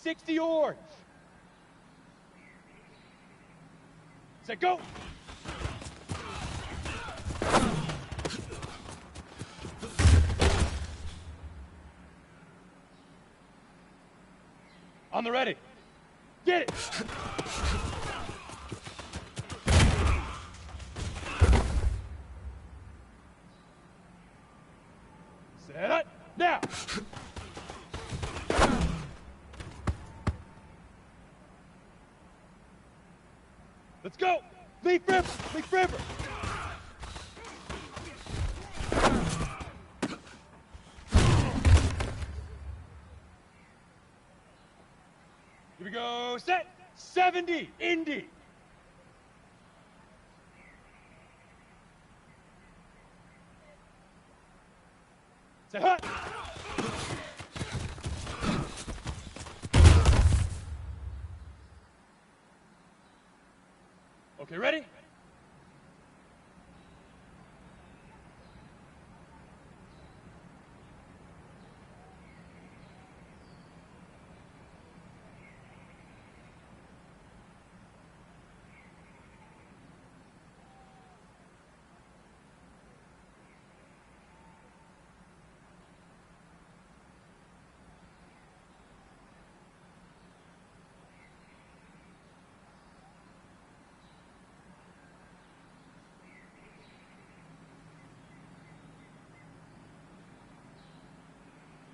60 orange. Set, go. On the ready. Get it. Set up. Now. Let's go. Leaf river. Leaf river. Here we go. Set. 70. Indy. Set. Hut. Okay, ready?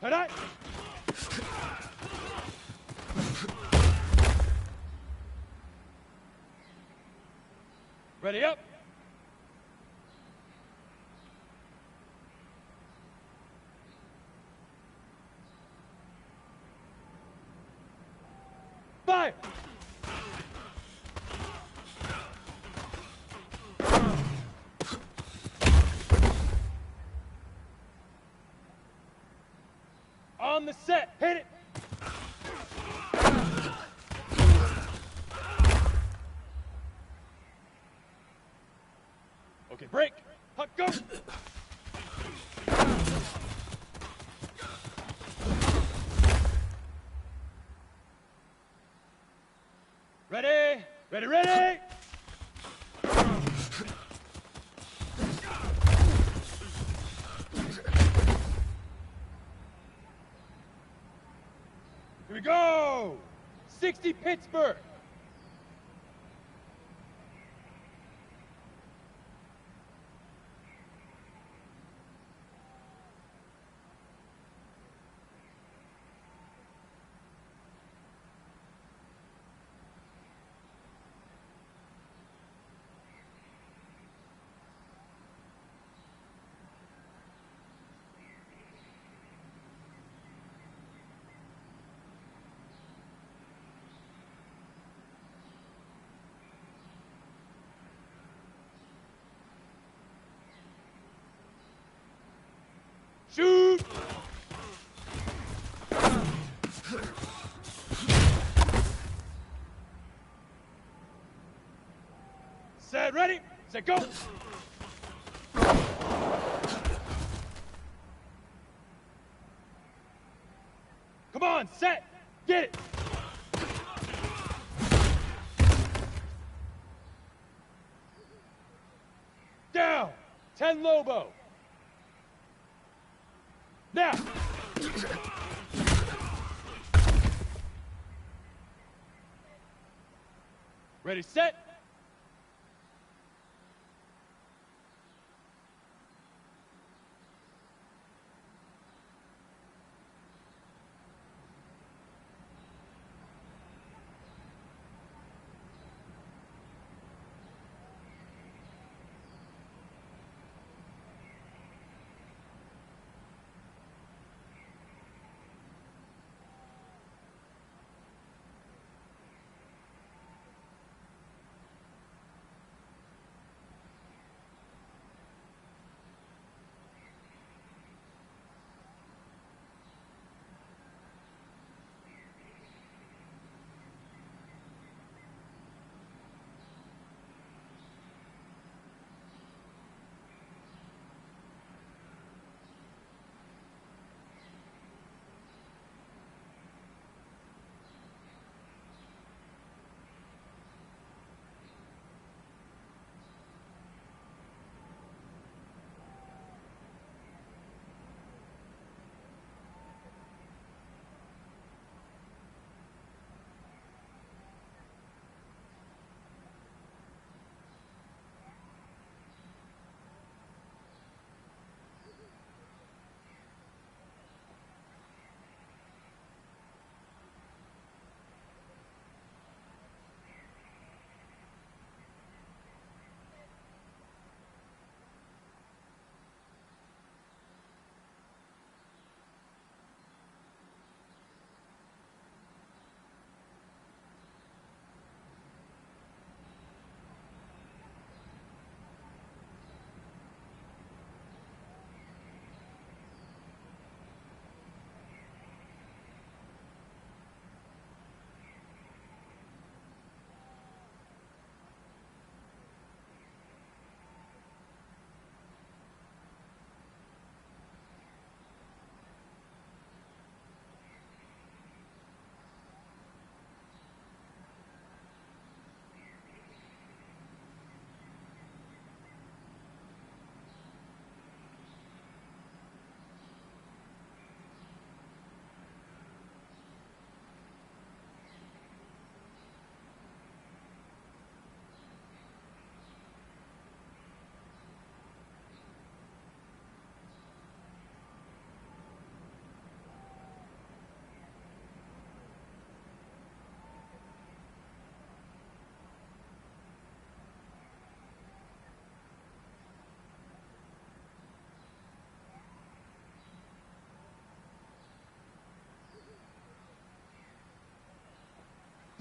Head up. Ready up. Fire. On the set, hit it. Okay, break. Huck, go. Ready, ready, ready. Here we go! 60 Pittsburgh! Shoot! Set, ready, set, go! Come on, set, get it! Down, 10 Lobo. Now! Ready, set!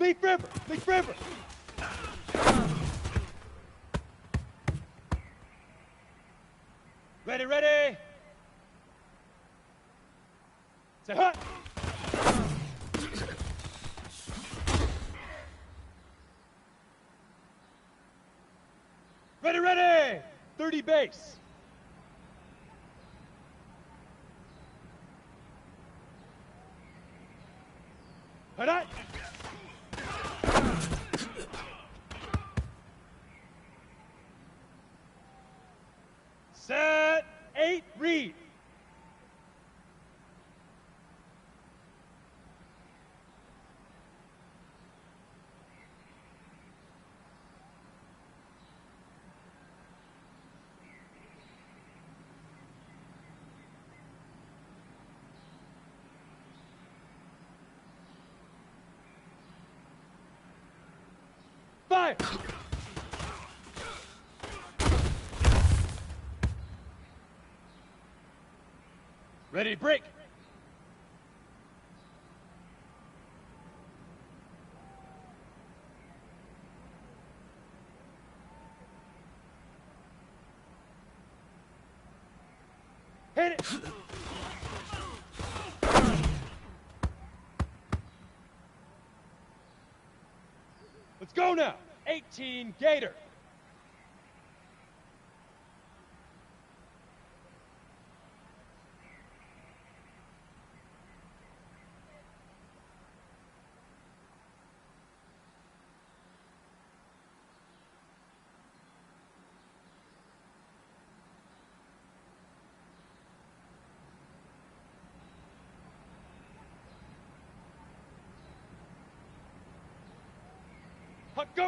Leaf River! Leaf River! Ready, ready! Say hut! Ready, ready! 30 base. Hut, hut! Set, 8, read. Fire! Ready, break. Hit it. Let's go now. 18 Gator. Huck, go!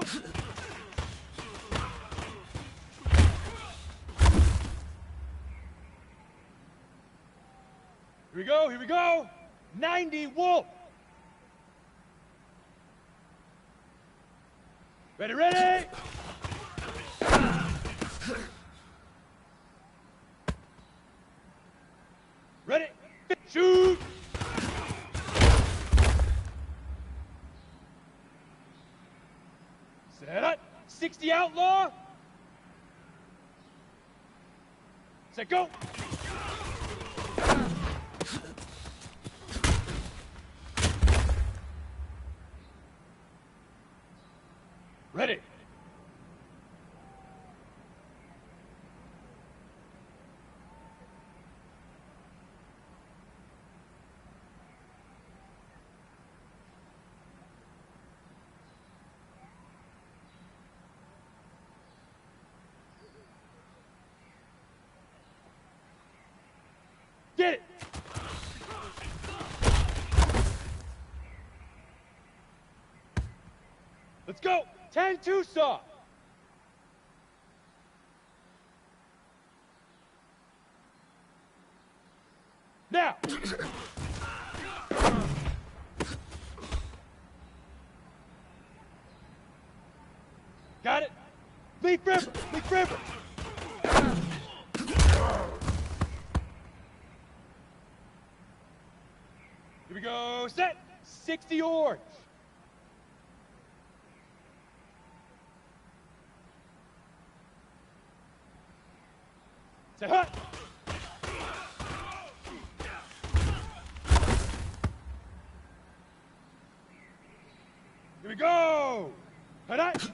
Here we go, here we go! 90 Wolf! Ready, ready! Ready, shoot! Set up, 60 Outlaw! Set, go! Ready. Get it. Let's go. 10-2 saw. Now. Got it. Leaf River. Leaf River. Here we go. Set. 60 Orange. Set hut. Here we go. Hut hut.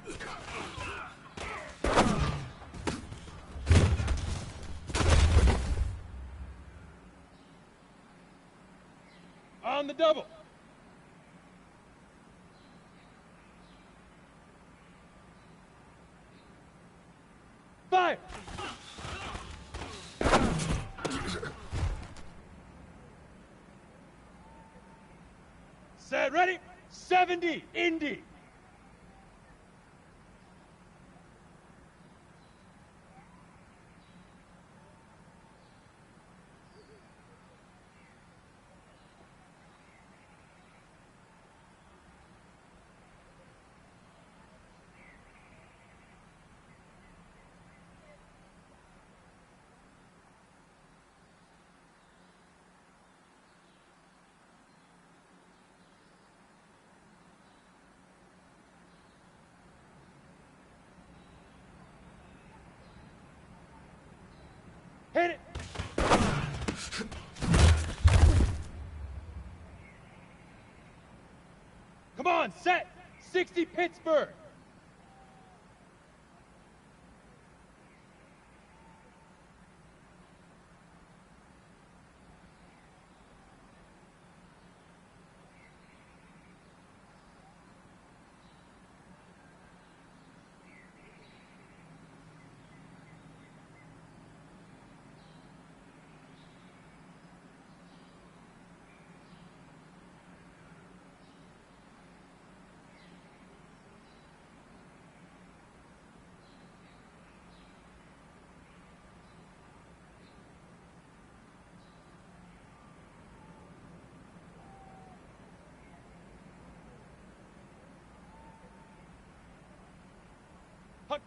On the double. Fire. Set, ready, 70, Indy. Hit it. Come on, set. 60 Pittsburgh.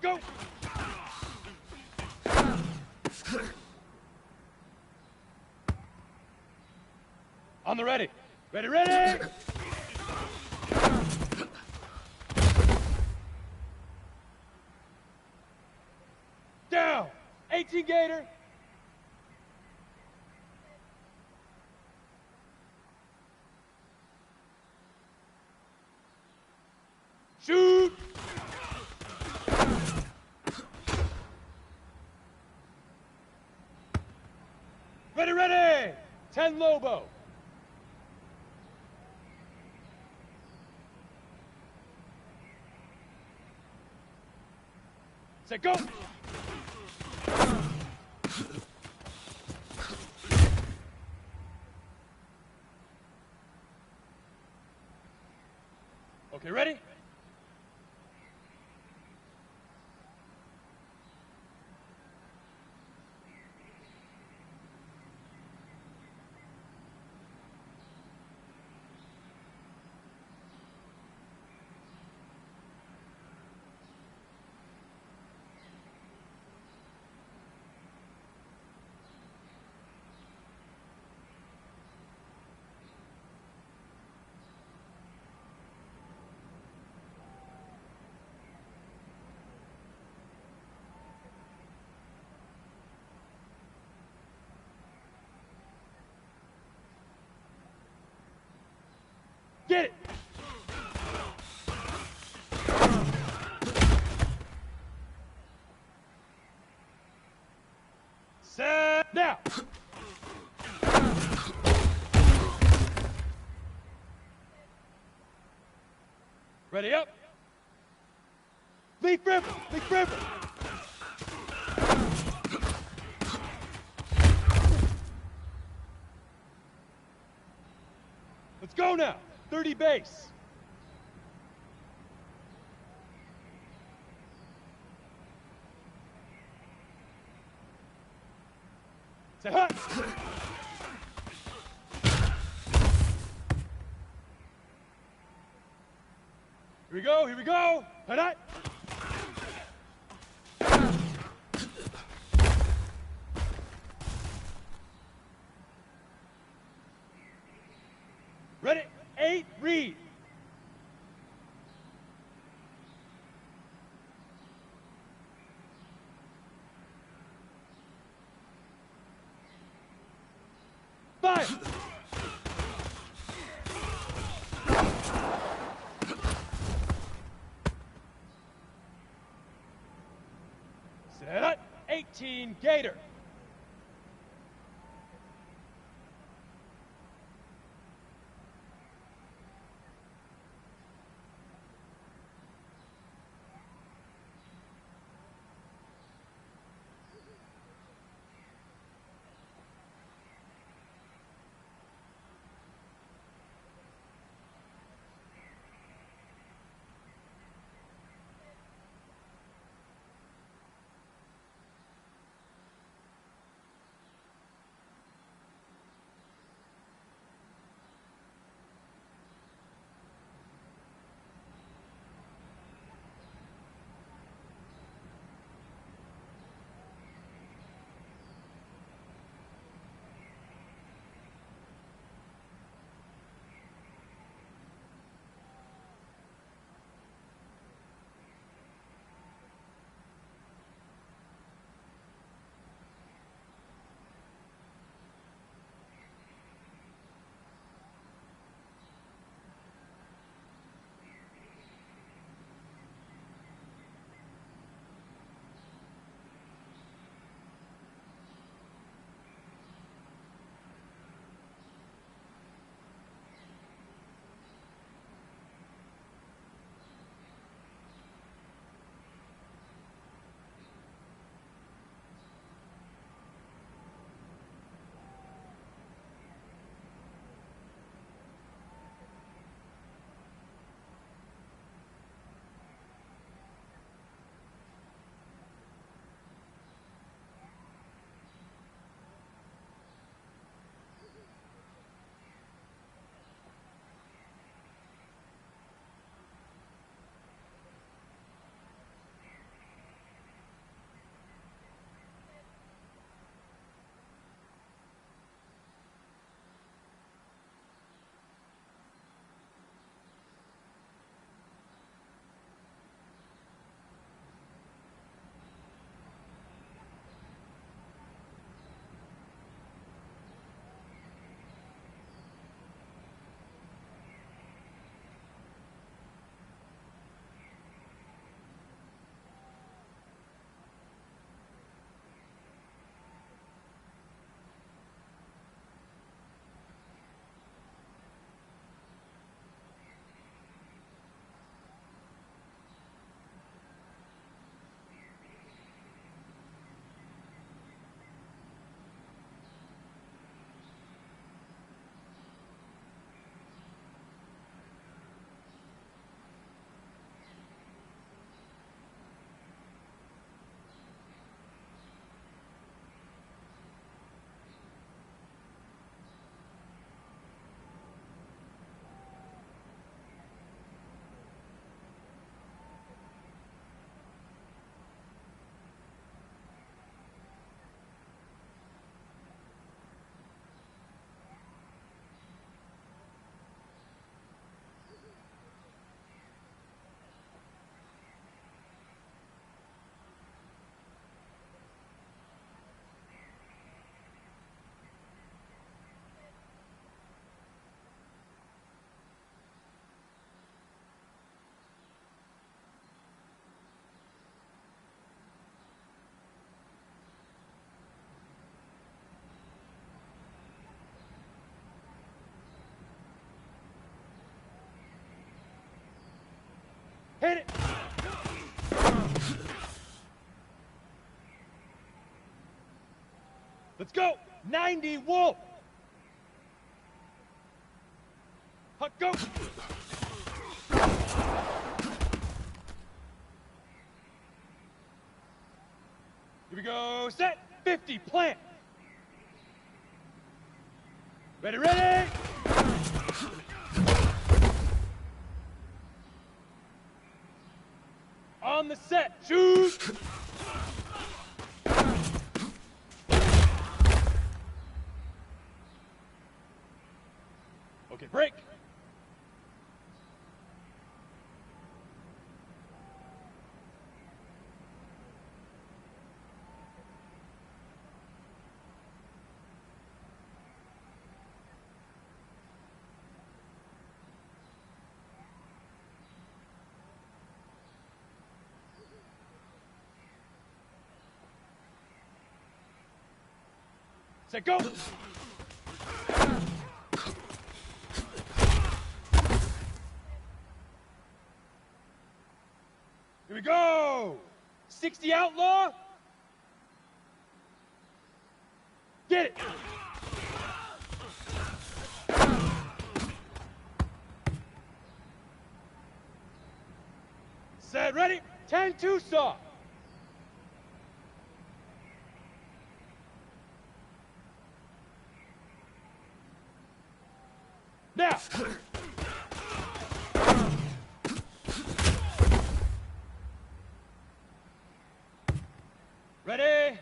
Go! On the ready. Ready, ready! Down! 18 Gator! Shoot! Ready, ready! 10 Lobo. Set, go! Okay, ready? Get it! Set, now! Ready up! Leaf river! Leaf river! Let's go now! 30 base. Say hut. Here we go, here we go. Hut hut. Ready? 8, read. Fire! Set. 18, Gator. Hit it. Let's go. 90 Wolf. Huck, go. Here we go. Set. 50. Plant. Ready, ready. On the set. Choose. Okay, break. Set, go. Here we go. 60 outlaw. Get it. Set, ready. 10-2 saw. Now. Ready?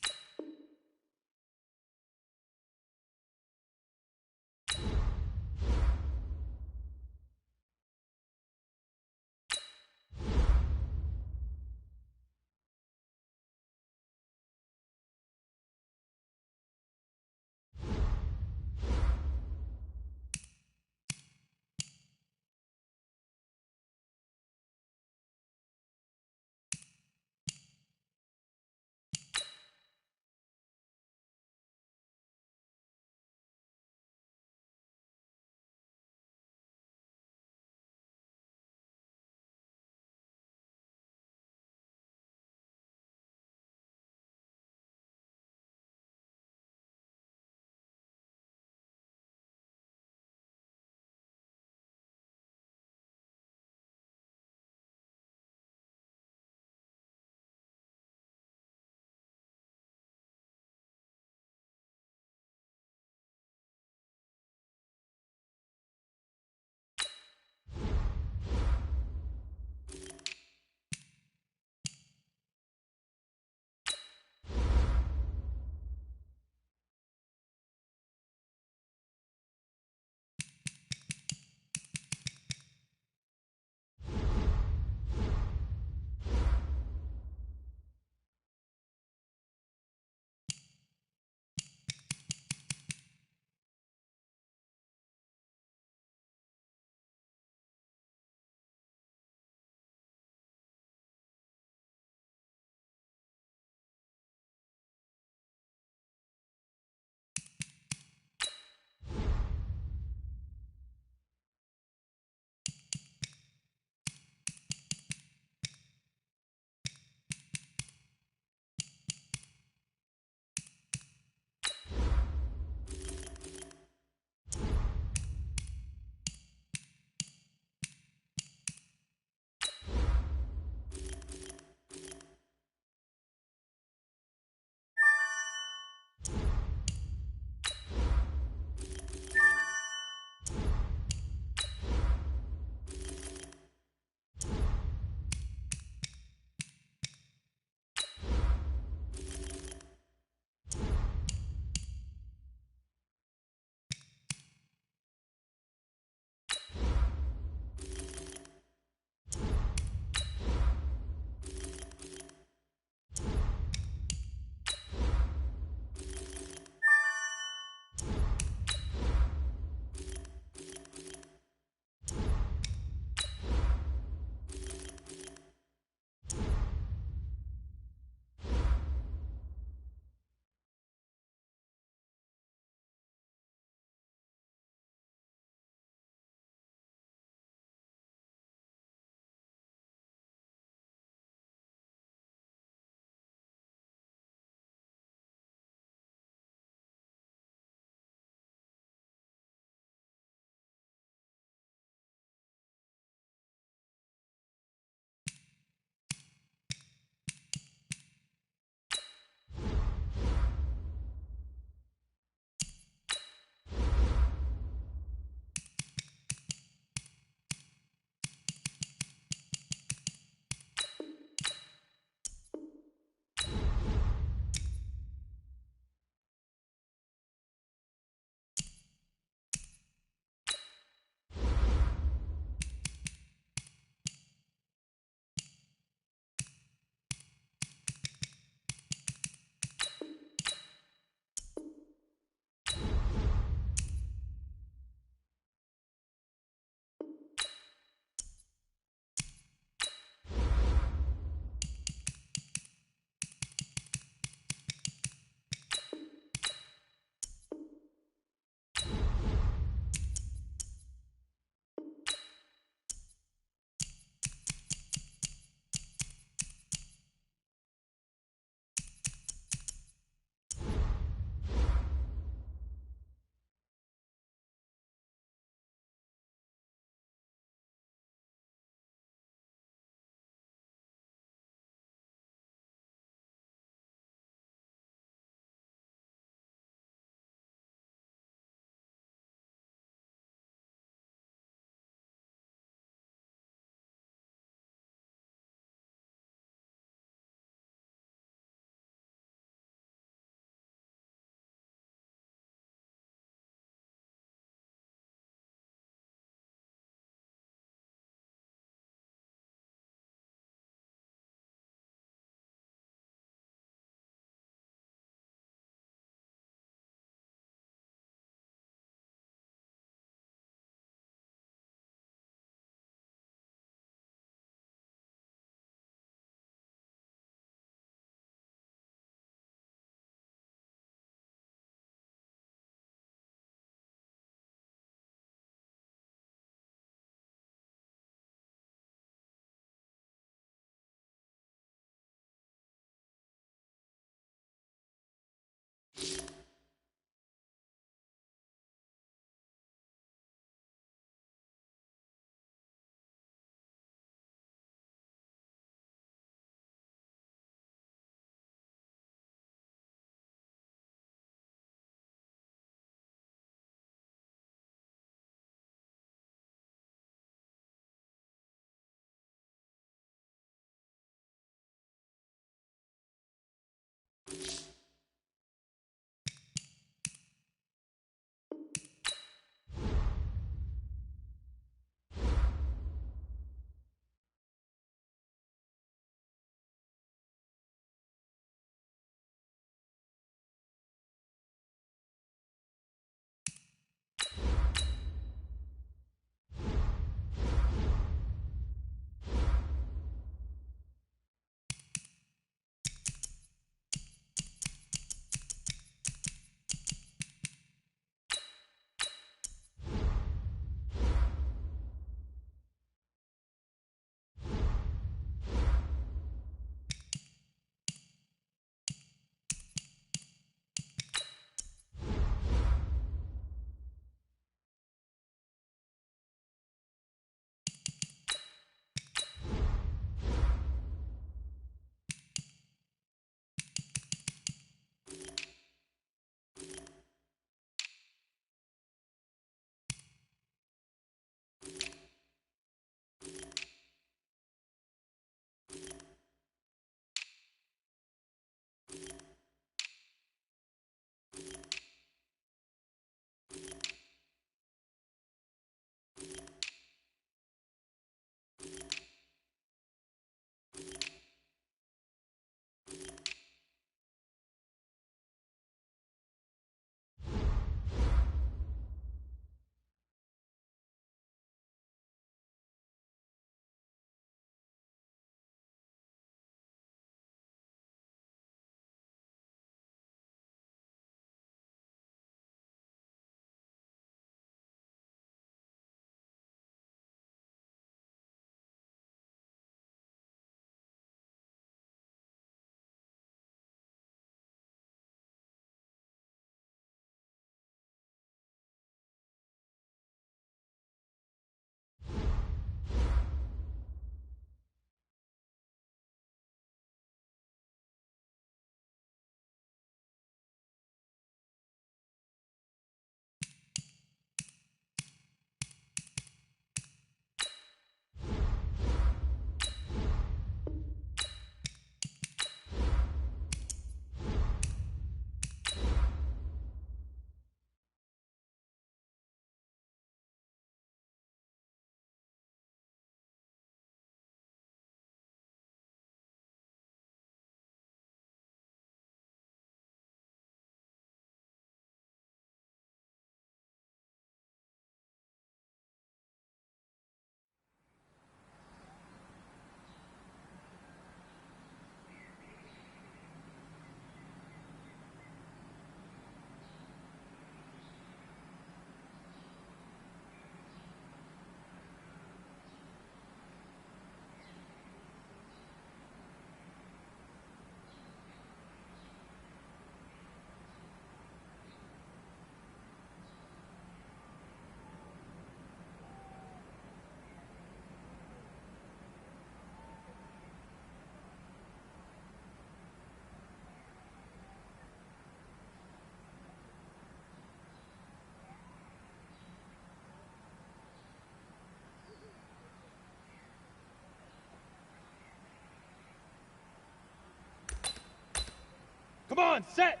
Come on, set.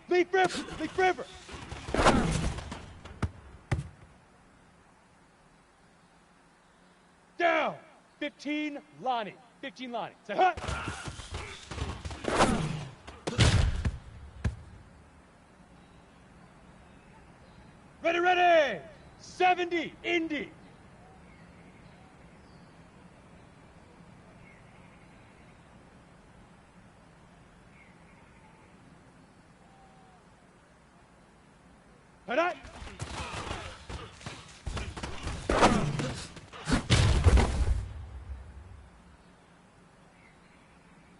Leaf River. Down. 15, Lonnie. Say, hut. Ready. 70, Indy. Hut.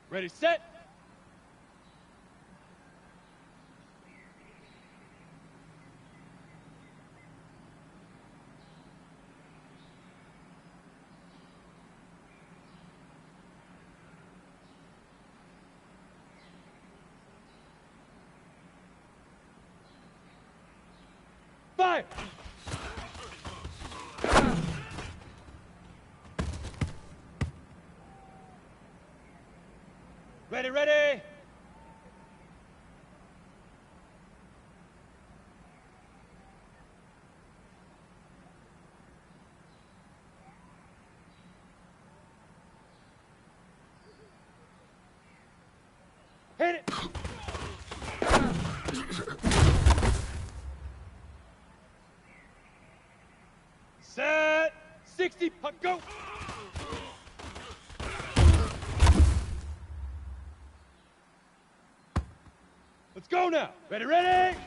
Ready, set. Fire! Ready. Hit it! Set! 60, puck, go! Let's go now! Ready!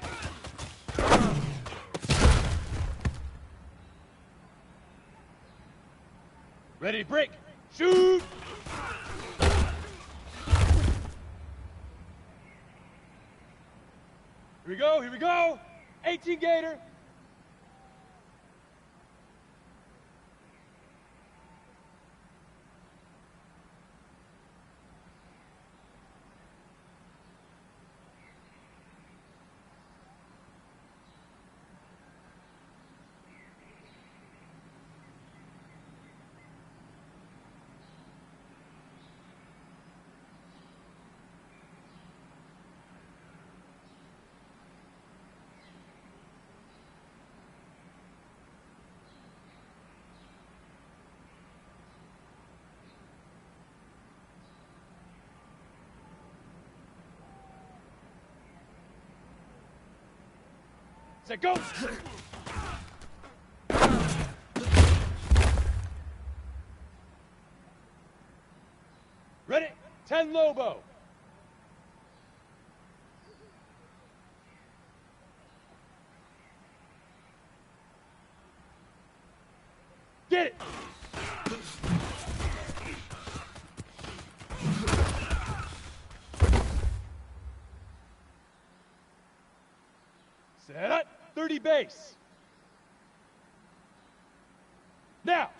Ready, break! Shoot! Here we go! 18 Gator! Set, go! Ready? 10 Lobo. Get it! Set up! 30 base. Now.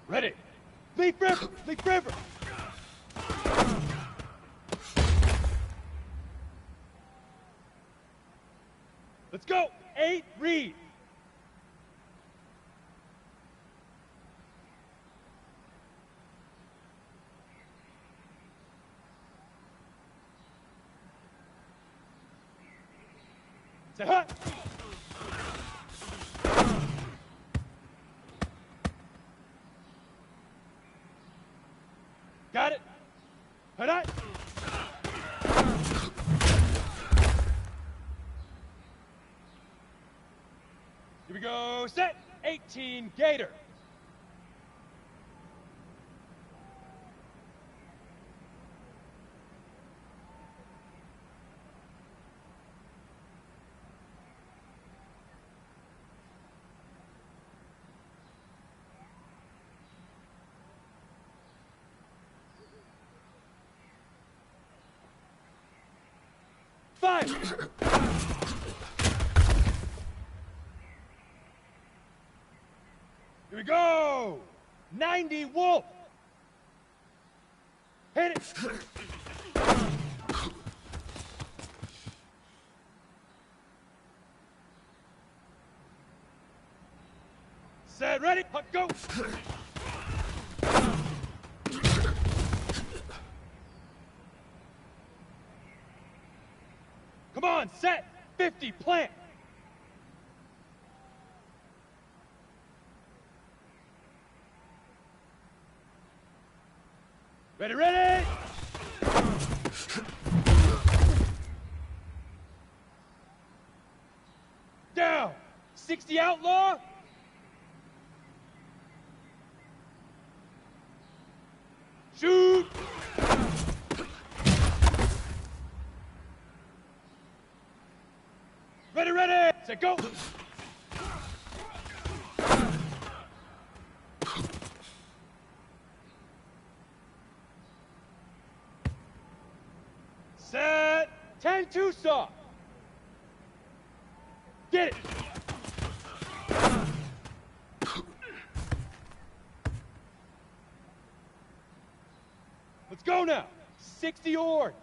Ready. Leaf River. Let's go. 8, Reed. Say, hut! Got it? Hut! Here we go, set! 18, Gator. Fire! Here we go! 90 Wolf! Hit it! Set, go. Come on, set. 50, plant. Ready, ready. Down. 60 outlaw. Shoot. Ready, ready. Set, go. Set. 10-2 saw. Get it. Let's go now. 60 orange.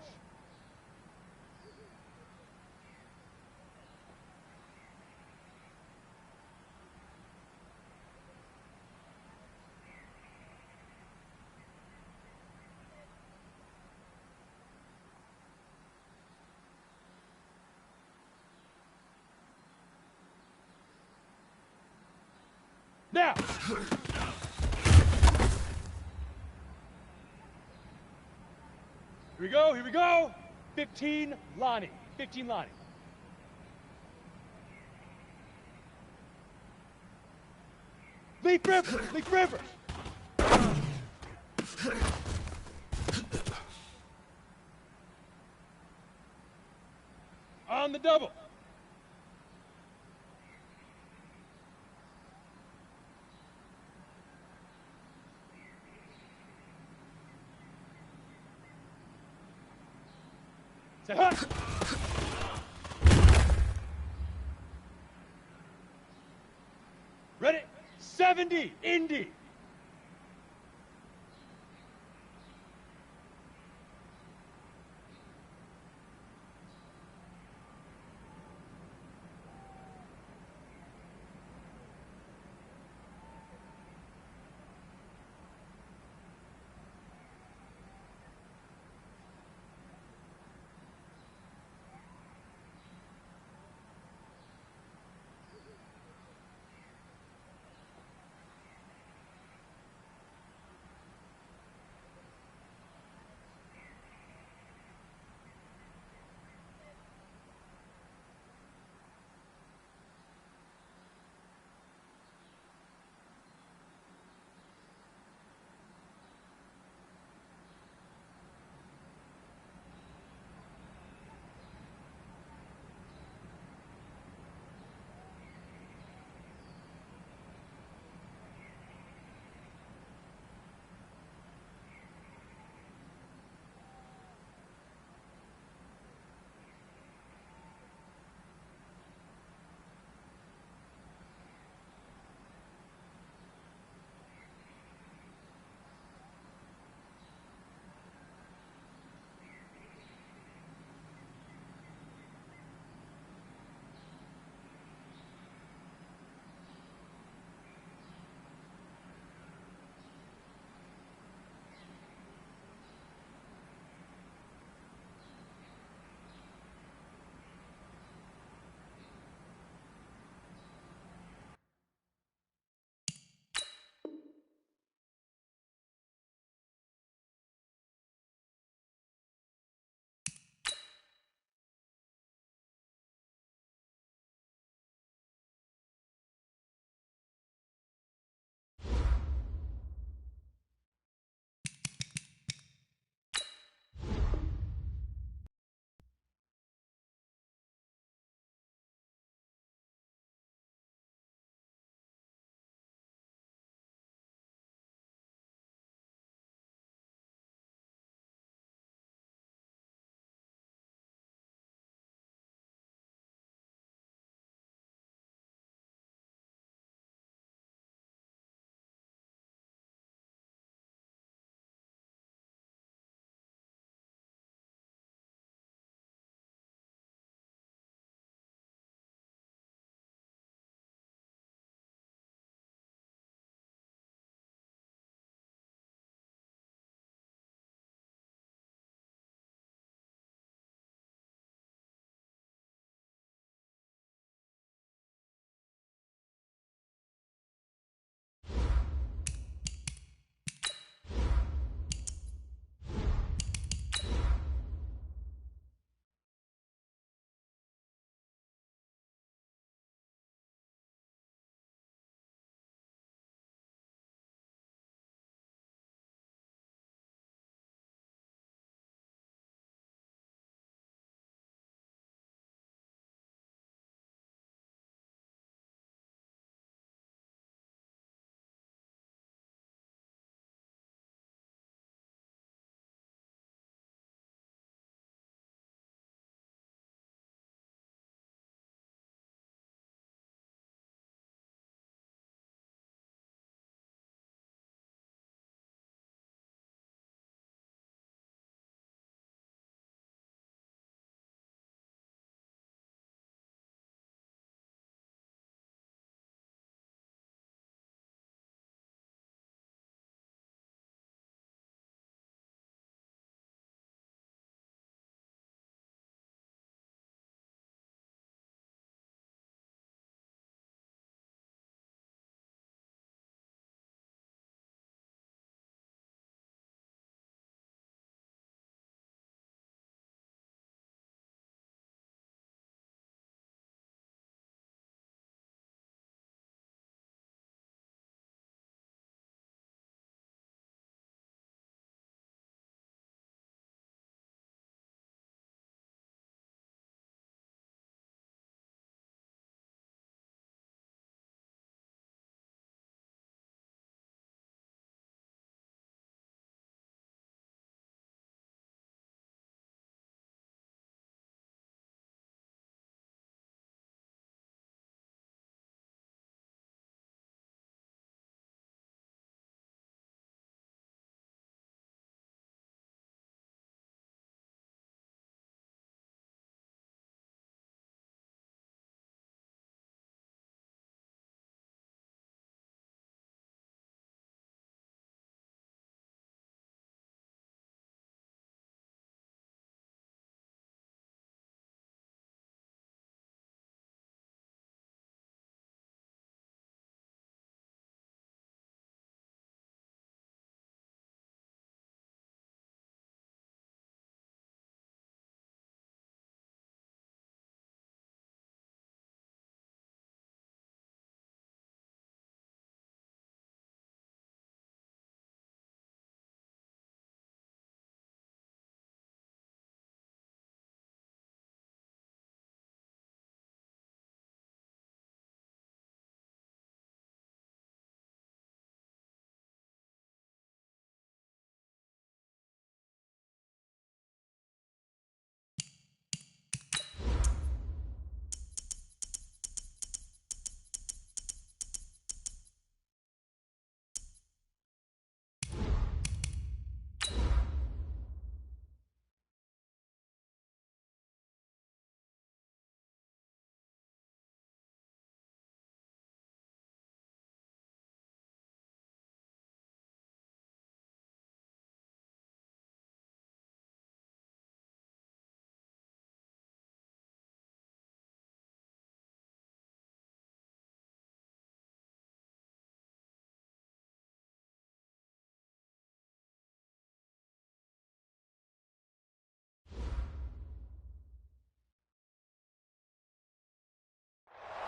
Now. Here we go, here we go. 15, Lonnie. 15, Lonnie. Leaf River, Leaf River. On the double. Set, huh? Ready? 70, Indy.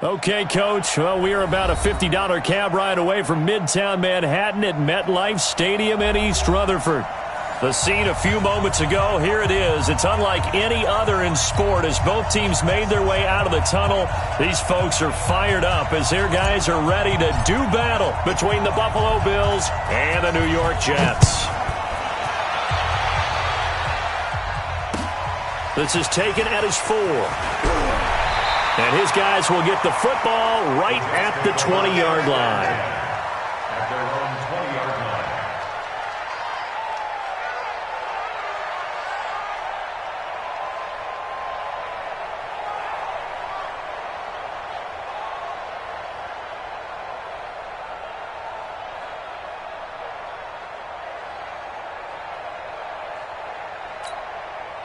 Okay, Coach. Well, we are about a $50 cab ride away from Midtown Manhattan at MetLife Stadium in East Rutherford. The scene a few moments ago, here it is. It's unlike any other in sport as both teams made their way out of the tunnel. These folks are fired up as their guys are ready to do battle between the Buffalo Bills and the New York Jets. This is taken at his 4. And his guys will get the football right at the 20-yard line. At their own 20-yard line.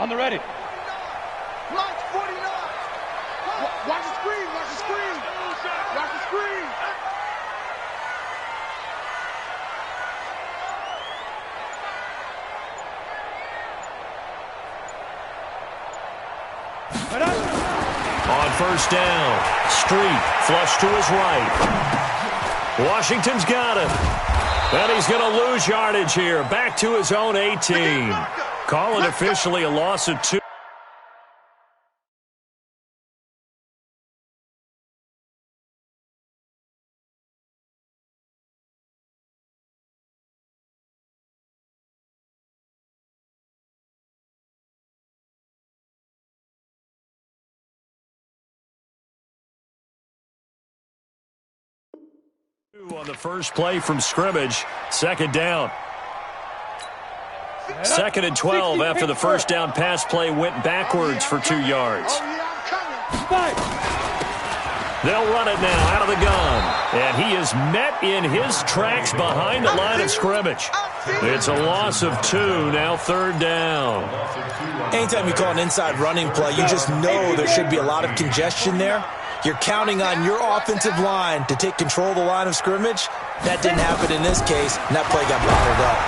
On the ready. Launch 49. Watch the screen. Watch the screen. Watch the screen. On first down, Street flush to his right. Washington's got it. And he's going to lose yardage here. Back to his own 18. Call it officially a loss of 2. On the first play from scrimmage, second down. Second and 12 after the first down pass play went backwards for 2 yards. They'll run it now out of the gun. And he is met in his tracks behind the line of scrimmage. It's a loss of 2, now third down. Anytime you call an inside running play, you just know there should be a lot of congestion there. You're counting on your offensive line to take control of the line of scrimmage. That didn't happen in this case, and that play got bottled up.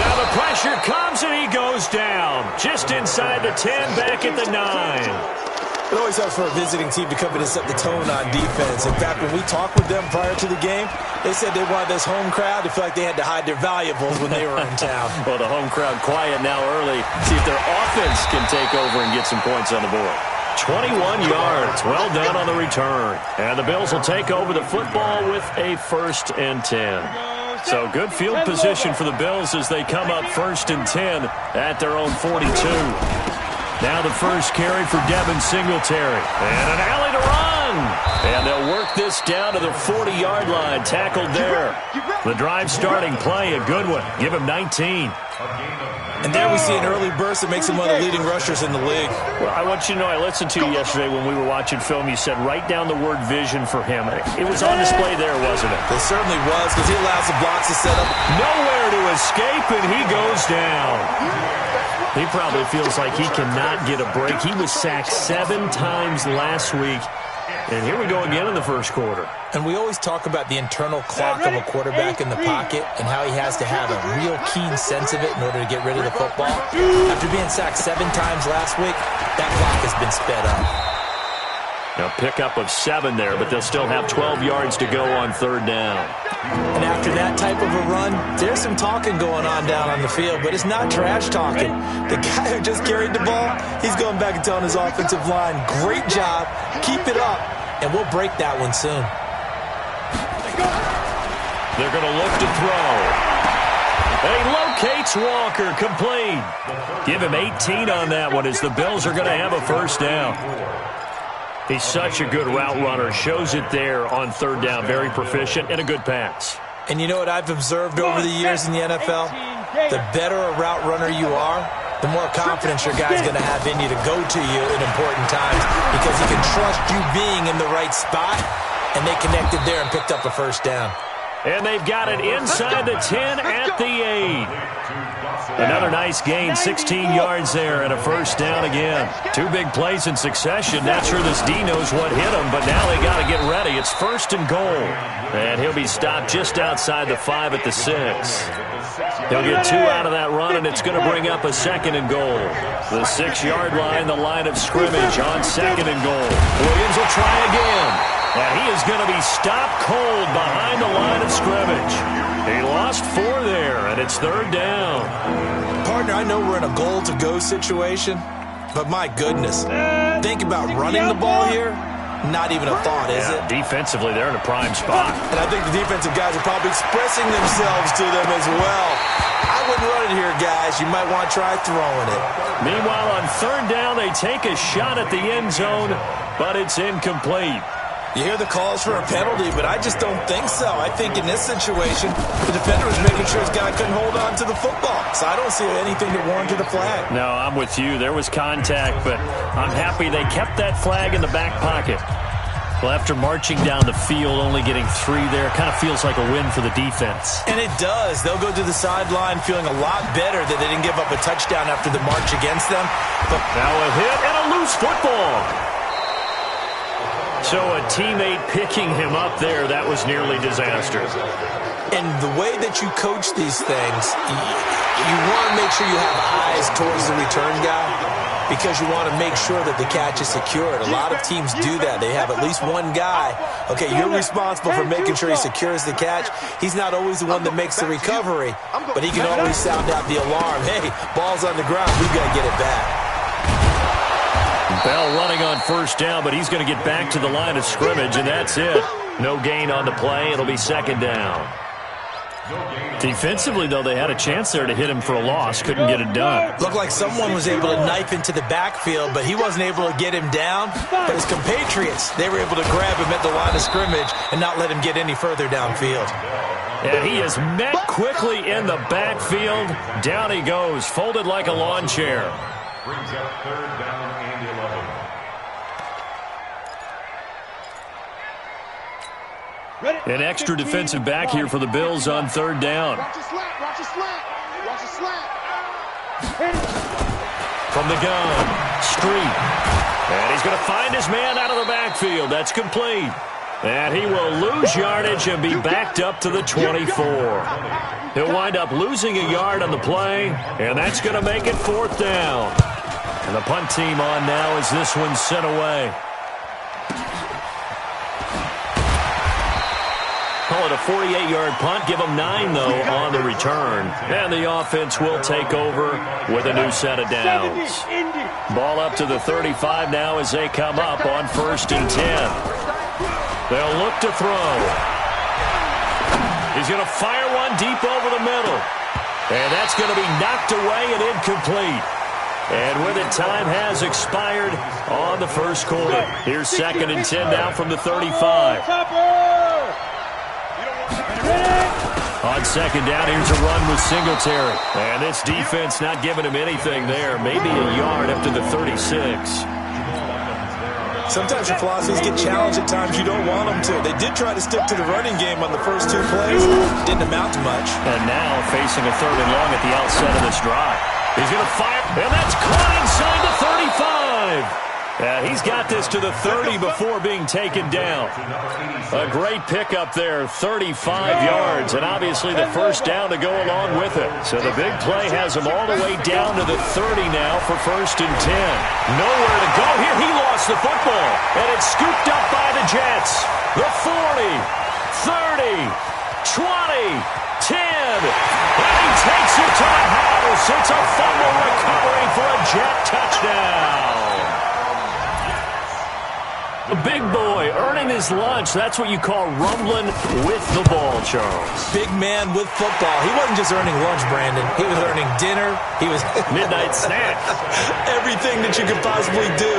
Now the pressure comes, and he goes down. Just inside the 10, back at the 9. It always helps for a visiting team to come in and set the tone on defense. In fact, when we talked with them prior to the game, they said they wanted this home crowd to feel like they had to hide their valuables when they were in town. Well, the home crowd quiet now early. See if their offense can take over and get some points on the board. 21 yards. Well done on the return. And the Bills will take over the football with a 1st and 10. So good field position for the Bills as they come up 1st and 10 at their own 42. Now the first carry for Devin Singletary. And an alley to run. And they'll work this down to the 40-yard line. Tackled there. The drive starting play, a good one. Give him 19. And there we see an early burst that makes him one of the leading rushers in the league. Well, I want you to know, I listened to you yesterday when we were watching film. You said write down the word vision for him. It was on display there, wasn't it? It certainly was, because he allows the blocks to set up. Nowhere to escape, and he goes down. He probably feels like he cannot get a break. He was sacked 7 times last week. And here we go again in the first quarter. And we always talk about the internal clock of a quarterback in the pocket and how he has to have a real keen sense of it in order to get rid of the football. After being sacked 7 times last week, that clock has been sped up. Now pickup of 7 there, but they'll still have 12 yards to go on third down. And after that type of a run, there's some talking going on down on the field, but it's not trash talking. The guy who just carried the ball, he's going back and telling his offensive line, great job, keep it up, and we'll break that one soon. They're going to look to throw. And he locates Walker, complete. Give him 18 on that one as the Bills are going to have a first down. He's such a good route runner. Shows it there on third down. Very proficient and a good pass. And you know what I've observed over the years in the NFL? The better a route runner you are, the more confidence your guy's going to have in you to go to you in important times because he can trust you being in the right spot, and they connected there and picked up a first down. And they've got it inside the 10 at the 8. Another nice gain, 16 yards there and a first down again. Two big plays in succession. Not sure this D knows what hit him, but now they got to get ready. It's first and goal. And he'll be stopped just outside the 5 at the 6. He'll get 2 out of that run, and it's going to bring up a second and goal. The 6-yard line, the line of scrimmage on second and goal. Williams will try again. And he is going to be stopped cold behind the line of scrimmage. He lost 4 there, and it's third down. Partner, I know we're in a goal-to-go situation, but my goodness, think about running the ball here. Not even a thought, is it? Defensively, they're in a prime spot. And I think the defensive guys are probably expressing themselves to them as well. I wouldn't run it here, guys. You might want to try throwing it. Meanwhile, on third down, they take a shot at the end zone, but it's incomplete. You hear the calls for a penalty, but I just don't think so. I think in this situation, the defender was making sure his guy couldn't hold on to the football. So I don't see anything that warranted a flag. No, I'm with you. There was contact, but I'm happy they kept that flag in the back pocket. Well, after marching down the field, only getting 3 there, kind of feels like a win for the defense. And it does. They'll go to the sideline feeling a lot better that they didn't give up a touchdown after the march against them. But now a hit and a loose football. So a teammate picking him up there, that was nearly disaster. And the way that you coach these things, you want to make sure you have eyes towards the return guy because you want to make sure that the catch is secured. A lot of teams do that. They have at least one guy. Okay, you're responsible for making sure he secures the catch. He's not always the one that makes the recovery, but he can always sound out the alarm. Hey, ball's on the ground. We've got to get it back. Bell running on first down, but he's going to get back to the line of scrimmage, and that's it. No gain on the play. It'll be second down. Defensively, though, they had a chance there to hit him for a loss. Couldn't get it done. Looked like someone was able to knife into the backfield, but he wasn't able to get him down. But his compatriots, they were able to grab him at the line of scrimmage and not let him get any further downfield. And he is met quickly in the backfield. Down he goes, folded like a lawn chair. Brings up third down and 11. An extra defensive back here for the Bills on third down. Watch a slant, watch a slant, watch a slant. From the gun, Street. And he's going to find his man out of the backfield. That's complete. And he will lose yardage and be backed up to the 24. He'll wind up losing a yard on the play, and that's going to make it fourth down. And the punt team on now as this one's sent away. Call it a 48-yard punt. Give them 9, though, on the return. And the offense will take over with a new set of downs. Ball up to the 35 now as they come up on first and 10. They'll look to throw. He's going to fire one deep over the middle. And that's going to be knocked away and incomplete. And with it, time has expired on the first quarter. Here's second and 10 now from the 35. On second down, here's a run with Singletary. And this defense not giving him anything there. Maybe a yard up to the 36. Sometimes your philosophies get challenged at times you don't want them to. They did try to stick to the running game on the first 2 plays. Didn't amount to much. And now facing a third and long at the outset of this drive. He's going to fire, and that's caught inside the 35. He's got this to the 30 before being taken down. A great pickup there, 35 yards, and obviously the first down to go along with it. So the big play has him all the way down to the 30 now for first and 10. Nowhere to go here. He lost the football, and it's scooped up by the Jets. The 40, 30, 20, 10, and he takes it to the house. It's a fumble recovery for a Jet touchdown. A big boy earning his lunch. That's what you call rumbling with the ball, Charles. Big man with football. He wasn't just earning lunch, Brandon. He was earning dinner. He was midnight snack. Everything that you could possibly do,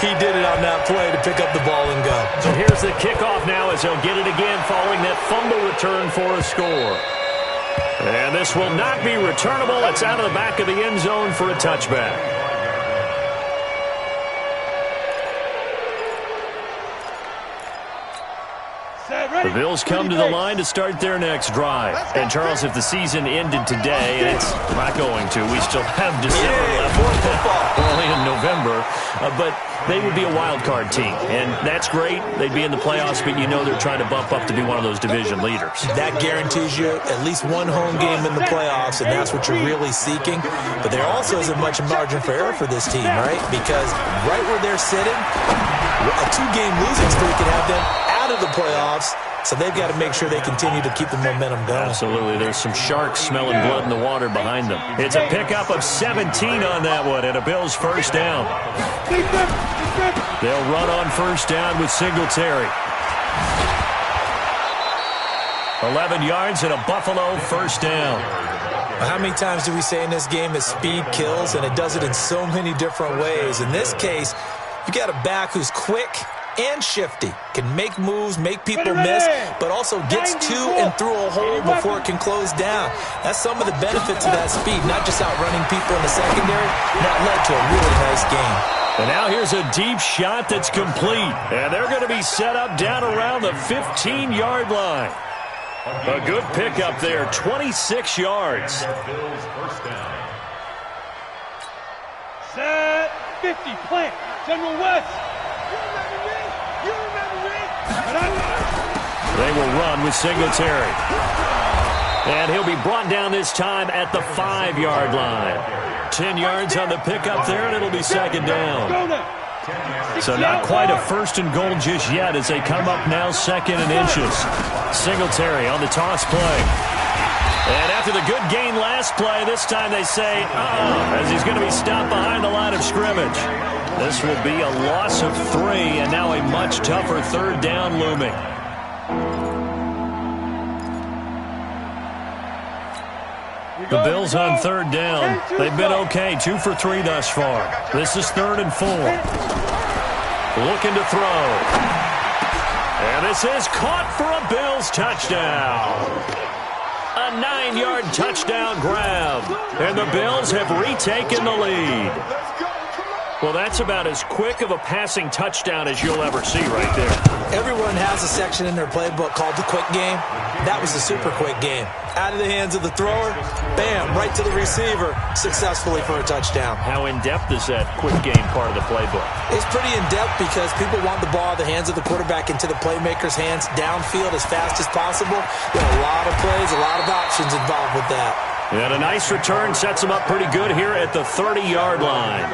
he did it on that play to pick up the ball and go. So here's the kickoff now as they'll get it again following that fumble return for a score. And this will not be returnable. It's out of the back of the end zone for a touchback. The Bills come to the line to start their next drive. And, Charles, if the season ended today, and it's not going to, we still have December left. More football. Early in November. But they would be a wild card team. And that's great. They'd be in the playoffs, but you know they're trying to bump up to be one of those division leaders. That guarantees you at least one home game in the playoffs, and that's what you're really seeking. But there also isn't much margin for error for this team, right? Because right where they're sitting, a 2-game losing streak could have them out of the playoffs. So they've got to make sure they continue to keep the momentum going. Absolutely. There's some sharks smelling blood in the water behind them. It's a pickup of 17 on that one, and a Bills first down. They'll run on first down with Singletary. 11 yards and a Buffalo first down. How many times do we say in this game that speed kills, and it does it in so many different ways? In this case, you got a back who's quick and shifty, can make moves, make people miss, but also gets to and through a hole before it can close down. That's some of the benefits of that speed, not just outrunning people in the secondary. That led to a really nice game. And now here's a deep shot that's complete. And they're going to be set up down around the 15-yard line. A good pickup there, 26 yards. Set 50, plant, General West. They will run with Singletary. And he'll be brought down this time at the 5-yard line. 10 yards on the pickup there, and it'll be second down. So not quite a first and goal just yet as they come up now second and inches. Singletary on the toss play. And after the good gain last play, this time they say, as he's going to be stopped behind the line of scrimmage. This will be a loss of 3, and now a much tougher third down looming. The Bills on third down. They've been okay, 2 for 3 thus far. This is 3rd and 4. Looking to throw. And this is caught for a Bills touchdown. A 9-yard touchdown grab. And the Bills have retaken the lead. Well, that's about as quick of a passing touchdown as you'll ever see right there. Everyone has a section in their playbook called the quick game. That was the super quick game. Out of the hands of the thrower, bam, right to the receiver, successfully for a touchdown. How in-depth is that quick game part of the playbook? It's pretty in-depth because people want the ball out of the hands of the quarterback into the playmaker's hands downfield as fast as possible. There are a lot of plays, a lot of options involved with that. And a nice return sets them up pretty good here at the 30-yard line.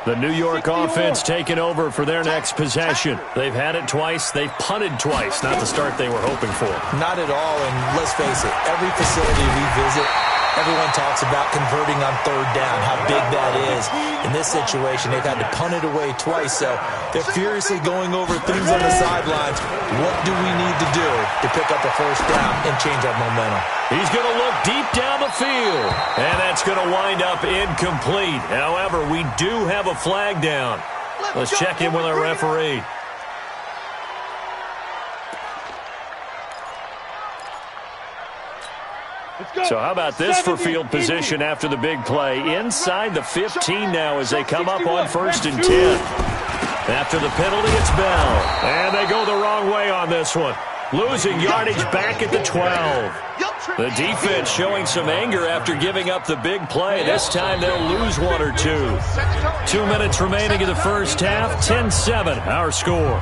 The New York offense taking over for their next possession. They've had it twice. They've punted twice. Not the start they were hoping for. Not at all, and let's face it, every facility we visit, everyone talks about converting on third down, how big that is. In this situation, they've had to punt it away twice, so they're furiously going over things on the sidelines. What do we need to do to pick up a first down and change our momentum? He's going to look deep down the field, and that's going to wind up incomplete. However, we do have a flag down. Let's check in with our referee. So how about this for field position after the big play? Inside the 15 now as they come up on 1st and 10. After the penalty, it's Bell. And they go the wrong way on this one. Losing yardage back at the 12. The defense showing some anger after giving up the big play. This time they'll lose 1 or 2. 2 minutes remaining in the first half. 10-7, our score.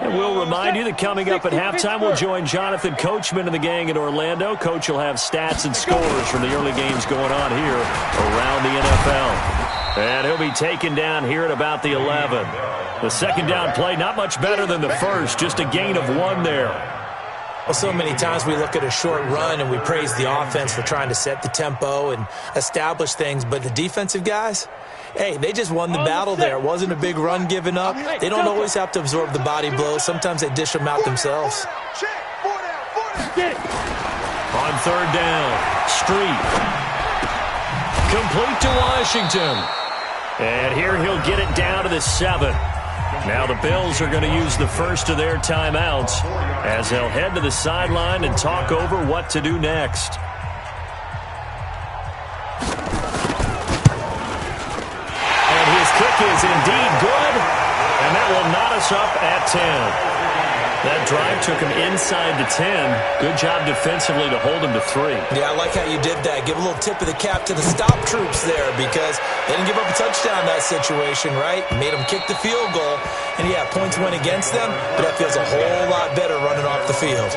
We'll remind you that coming up at halftime, we'll join Jonathan Coachman and the gang in Orlando. Coach will have stats and scores from the early games going on here around the NFL. And he'll be taken down here at about the 11. The second down play, not much better than the first, just a gain of 1 there. Well, so many times we look at a short run and we praise the offense for trying to set the tempo and establish things, but the defensive guys, hey, they just won the battle there. It wasn't a big run given up. They don't always have to absorb the body blows. Sometimes they dish them out themselves. On third down, Street. Complete to Washington. And here he'll get it down to the 7. Now the Bills are going to use the first of their timeouts as they'll head to the sideline and talk over what to do next. And his kick is indeed good, and that will knot us up at 10. That drive took him inside the 10. Good job defensively to hold him to 3. Yeah, I like how you did that. Give a little tip of the cap to the stop troops there because they didn't give up a touchdown in that situation, right? Made them kick the field goal. And, yeah, points went against them, but that feels a whole lot better running off the field.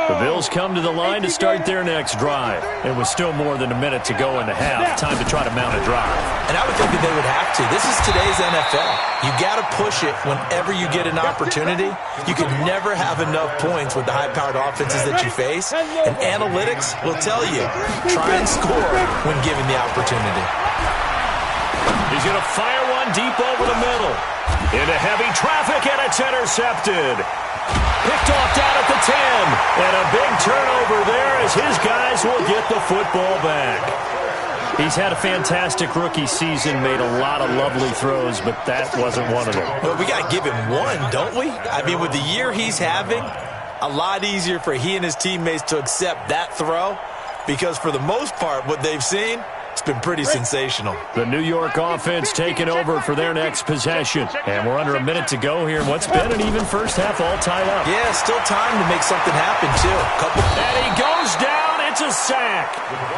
The Bills come to the line to start their next drive. It was still more than a minute to go in the half. Time to try to mount a drive. And I would think that they would have to. This is today's NFL. You got to push it whenever you get an opportunity. You can never have enough points with the high-powered offenses that you face. And analytics will tell you, try and score when given the opportunity. He's going to fire one deep over the middle. Into heavy traffic, and it's intercepted. Picked off down at the 10. And a big turnover there as his guys will get the football back. He's had a fantastic rookie season, made a lot of lovely throws, but that wasn't one of them. Well, we got to give him one, don't we? I mean, with the year he's having, a lot easier for he and his teammates to accept that throw because for the most part, what they've seen, it's been pretty sensational. The New York offense taking over for their next possession. And we're under a minute to go here in what's been an even first half all tied up. Yeah, still time to make something happen, too. And he goes down. It's a sack.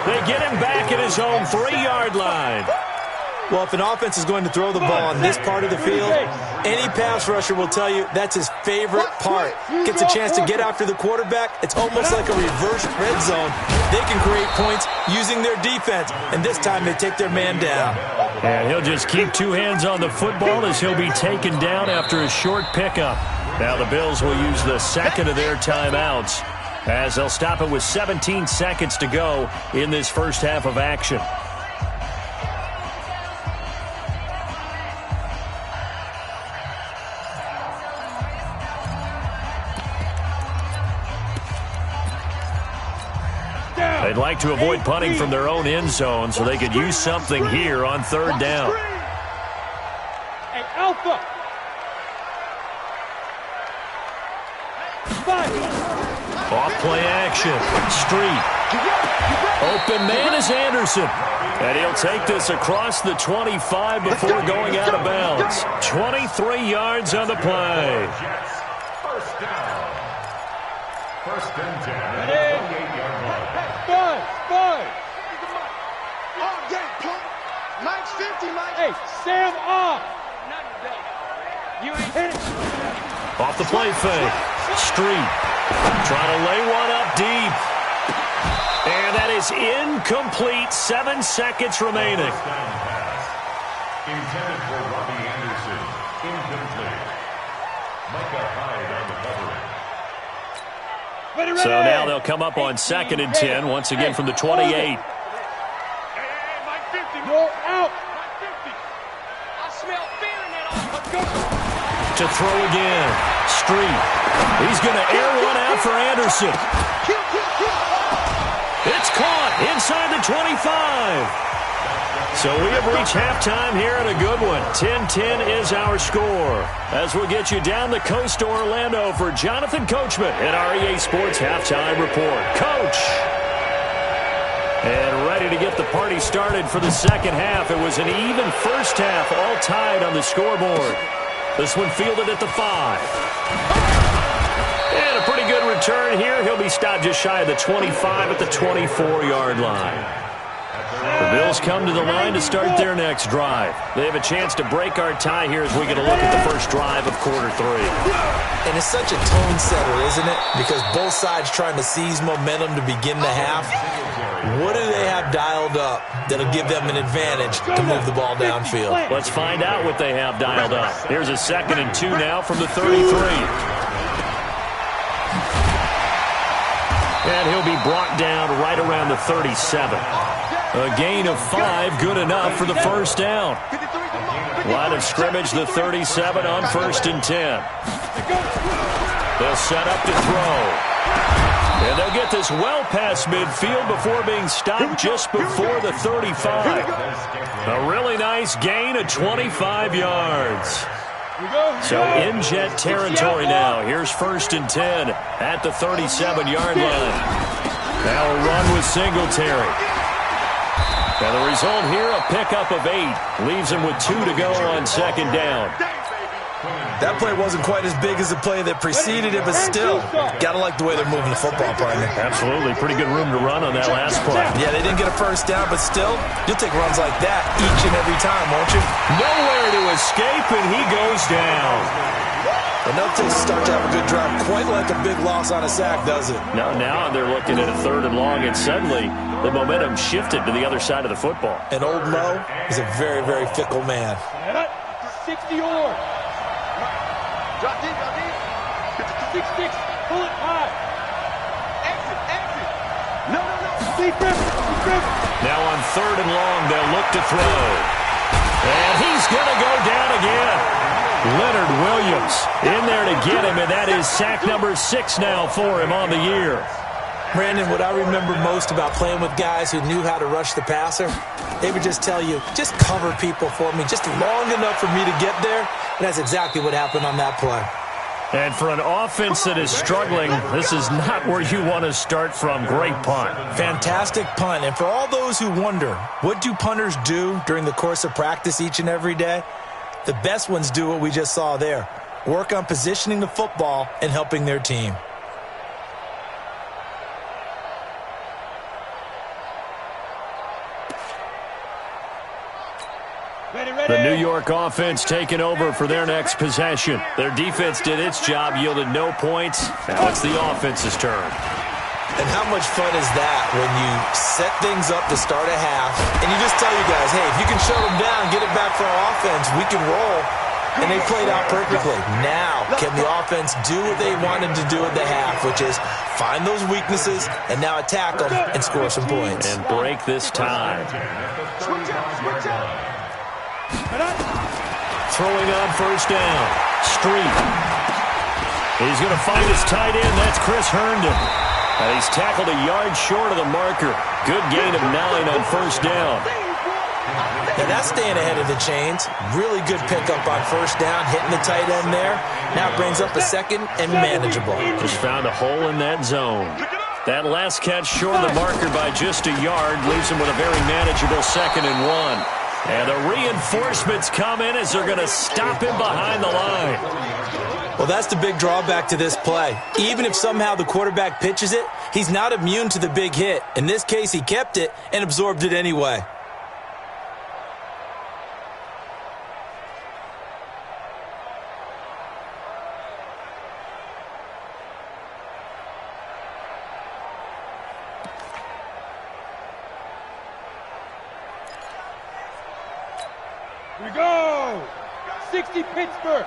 They get him back at his own 3-yard line. Well, if an offense is going to throw the ball on this part of the field, any pass rusher will tell you that's his favorite part. Gets a chance to get after the quarterback. It's almost like a reverse red zone. They can create points using their defense, and this time they take their man down. And he'll just keep 2 hands on the football as he'll be taken down after a short pickup. Now the Bills will use the second of their timeouts as they'll stop it with 17 seconds to go in this first half of action. They'd like to avoid punting from their own end zone so they could use something here on third down. Hey, Alpha. 5. Off play action. Street. Open man is Anderson. And he'll take this across the 25 before going out of bounds. 23 yards on the play. First down. First and 10 at the 48-yard line. 5. All game, punk. Mike's 50, Mike. Hey, Sam off. You ain't hit it. Off the play fake. Street. Trying to lay one up deep. And that is incomplete. 7 seconds remaining. Intended for Robbie Anderson. Incomplete. Micah Hyde on the coverage. So now they'll come up on 2nd and 10, once again from the 28. Hey, Mike 50. Go out. Mike 50. I smell fear in that offense. To throw again. Street. He's going to air one out for Anderson. It's caught inside the 25. So we have reached halftime here at a good one. 10-10 is our score. As we'll get you down the coast to Orlando for Jonathan Coachman at our EA Sports Halftime Report. Coach! And ready to get the party started for the second half. It was an even first half, all tied on the scoreboard. This one fielded at the 5. And a pretty good return here. He'll be stopped just shy of the 25 at the 24-yard line. The Bills come to the line to start their next drive. They have a chance to break our tie here as we get a look at the first drive of quarter 3. And it's such a tone setter, isn't it? Because both sides trying to seize momentum to begin the half. What do they have dialed up that'll give them an advantage to move the ball downfield? Let's find out what they have dialed up. Here's a 2nd and 2 now from the 33. And he'll be brought down right around the 37. A gain of 5, good enough for the first down. Line of scrimmage, the 37 on 1st and 10. They'll set up to throw. And they'll get this well past midfield before being stopped just before the 35. A really nice gain of 25 yards. So in jet territory now. Here's 1st and 10 at the 37-yard line. Now a run with Singletary. And the result here, a pickup of 8. Leaves him with 2 to go on 2nd down. That play wasn't quite as big as the play that preceded it, but still, got to like the way they're moving the football, partner. Absolutely. Pretty good room to run on that last play. Yeah, they didn't get a first down, but still, you'll take runs like that each and every time, won't you? Nowhere to escape, and he goes down. Enough to start to have a good drive. Quite like a big loss on a sack, does it? Now they're looking at a 3rd and long, and suddenly the momentum shifted to the other side of the football. And Old Mo is a very, very fickle man. 60 or drop deep, 6-6, pull it high. Exit. No. Deep grip. Now on 3rd and long, they'll look to throw. And he's going to go down again. Leonard Williams in there to get him, and that is sack number 6 now for him on the year. Brandon, what I remember most about playing with guys who knew how to rush the passer, they would just tell you, just cover people for me, just long enough for me to get there. And that's exactly what happened on that play. And for an offense that is struggling, this is not where you want to start from. Great punt. Fantastic punt. And for all those who wonder, what do punters do during the course of practice each and every day? The best ones do what we just saw there. Work on positioning the football and helping their team. The New York offense taking over for their next possession. Their defense did its job, yielded no points. Now it's the offense's turn. And how much fun is that when you set things up to start a half and you just tell you guys, hey, if you can shut them down, get it back for our offense, we can roll. And they played out perfectly. Now, can the offense do what they wanted to do at the half, which is find those weaknesses and now attack them and score some points. And break this tie. Throwing on 1st down. Street. He's going to find his tight end. That's Chris Herndon. And he's tackled a yard short of the marker. Good gain of 9 on 1st down. Now that's staying ahead of the chains. Really good pickup on 1st down, hitting the tight end there. Now it brings up a 2nd and manageable. Just found a hole in that zone. That last catch short of the marker by just a yard leaves him with a very manageable 2nd and 1. And the reinforcements come in as they're going to stop him behind the line. Well, that's the big drawback to this play. Even if somehow the quarterback pitches it, he's not immune to the big hit. In this case, he kept it and absorbed it anyway. Here we go! 60 Pittsburgh!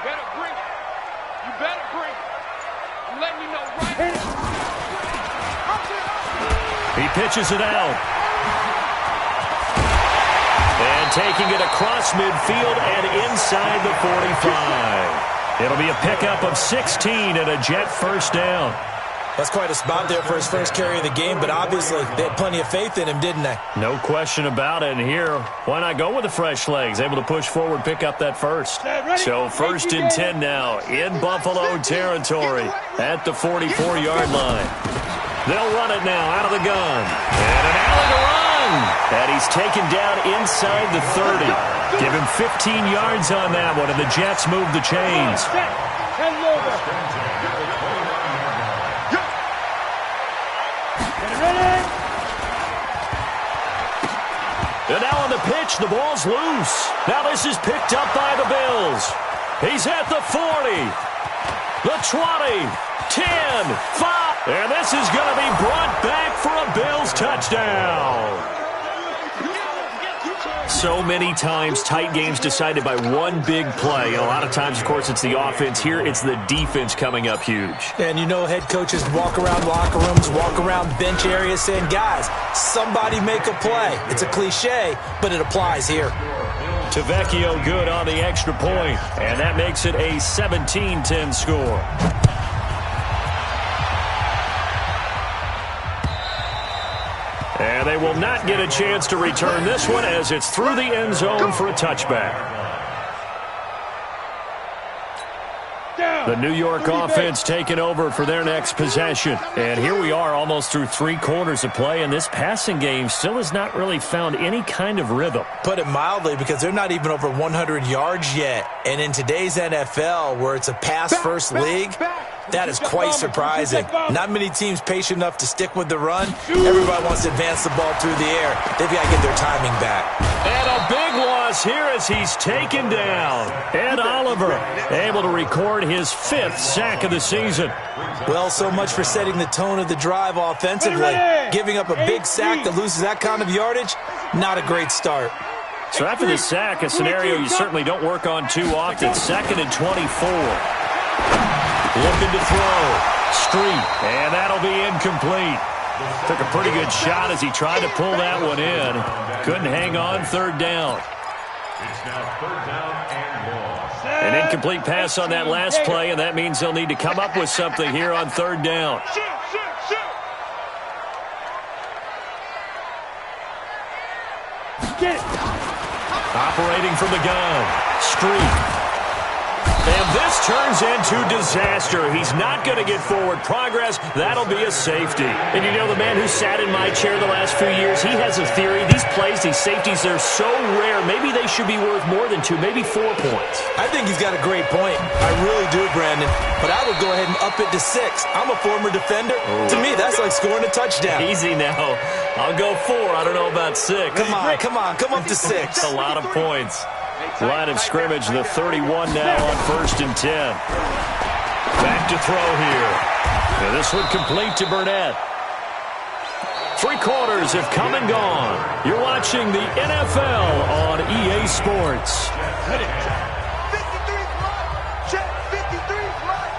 Better bring it. You better bring it. I'm letting you know right now. He pitches it out. And taking it across midfield and inside the 45. It'll be a pickup of 16 and a Jet 1st down. That's quite a spot there for his first carry of the game, but obviously they had plenty of faith in him, didn't they? No question about it. And here, why not go with the fresh legs? Able to push forward, pick up that first. So 1st and 10 now in Buffalo territory at the 44-yard line. They'll run it now out of the gun. And an alley to run. And he's taken down inside the 30. Give him 15 yards on that one, and the Jets move the chains. pitch. The ball's loose. Now this is picked up by the Bills. He's at the 40, the 20, 10, 5. And this is going to be brought back for a Bills touchdown. So many times, tight games decided by one big play. A lot of times, of course, it's the offense. Here, it's the defense coming up huge. And you know head coaches walk around locker rooms, walk around bench areas saying, guys, somebody make a play. It's a cliche, but it applies here. Tavecchio good on the extra point, and that makes it a 17-10 score. And they will not get a chance to return this one as it's through the end zone for a touchback. The New York offense taking over for their next possession. And here we are almost through 3 quarters of play, and this passing game still has not really found any kind of rhythm. Put it mildly, because they're not even over 100 yards yet. And in today's NFL, where it's a pass-first league, that is quite surprising. Not many teams patient enough to stick with the run. Everybody wants to advance the ball through the air. They've got to get their timing back. And a big loss here as he's taken down. Ed Oliver able to record his 5th sack of the season. Well, so much for setting the tone of the drive offensively. Giving up a big sack that loses that kind of yardage, not a great start. So after the sack, a scenario you certainly don't work on too often. 2nd and 24. Looking to throw. Street. And that'll be incomplete. Took a pretty good shot as he tried to pull that one in. Couldn't hang on. 3rd down. It's now 3rd down and long. An incomplete pass on that last play, and that means they'll need to come up with something here on 3rd down. Operating from the gun. Street. And this turns into disaster. He's not going to get forward progress. That'll be a safety. And you know, the man who sat in my chair the last few years, he has a theory. These plays, these safeties, they're so rare. Maybe they should be worth more than 2, maybe 4 points. I think he's got a great point. I really do, Brandon. But I would go ahead and up it to 6. I'm a former defender. To me, that's like scoring a touchdown. Easy now. I'll go 4. I don't know about 6. Come up to 6. That's a lot of points. Line of scrimmage, the 31 now on 1st and 10. Back to throw here. And this one complete to Burnett. 3 quarters have come and gone. You're watching the NFL on EA Sports. 53 flag. Check 53 flag.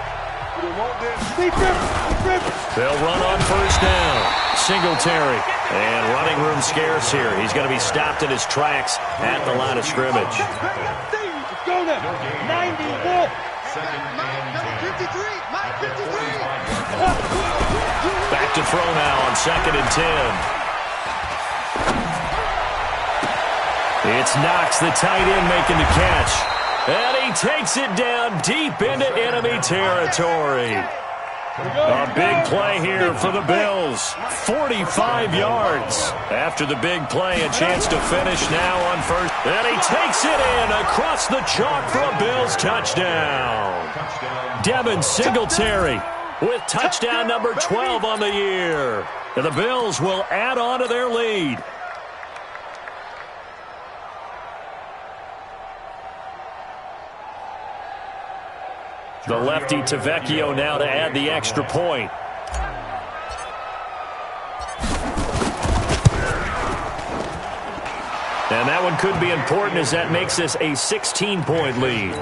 They'll run on 1st down. Singletary. And running room scarce here. He's going to be stopped in his tracks at the line of scrimmage. Go now. 91. Back to throw now on 2nd and 10. It's Knox, the tight end, making the catch. And he takes it down deep into enemy territory. A big play here for the Bills. 45 yards. After the big play, a chance to finish now on 1st. And he takes it in across the chalk for a Bills touchdown. Devin Singletary with touchdown number 12 on the year. And the Bills will add on to their lead. The lefty Tavecchio now to add the extra point. And that one could be important as that makes this a 16-point lead.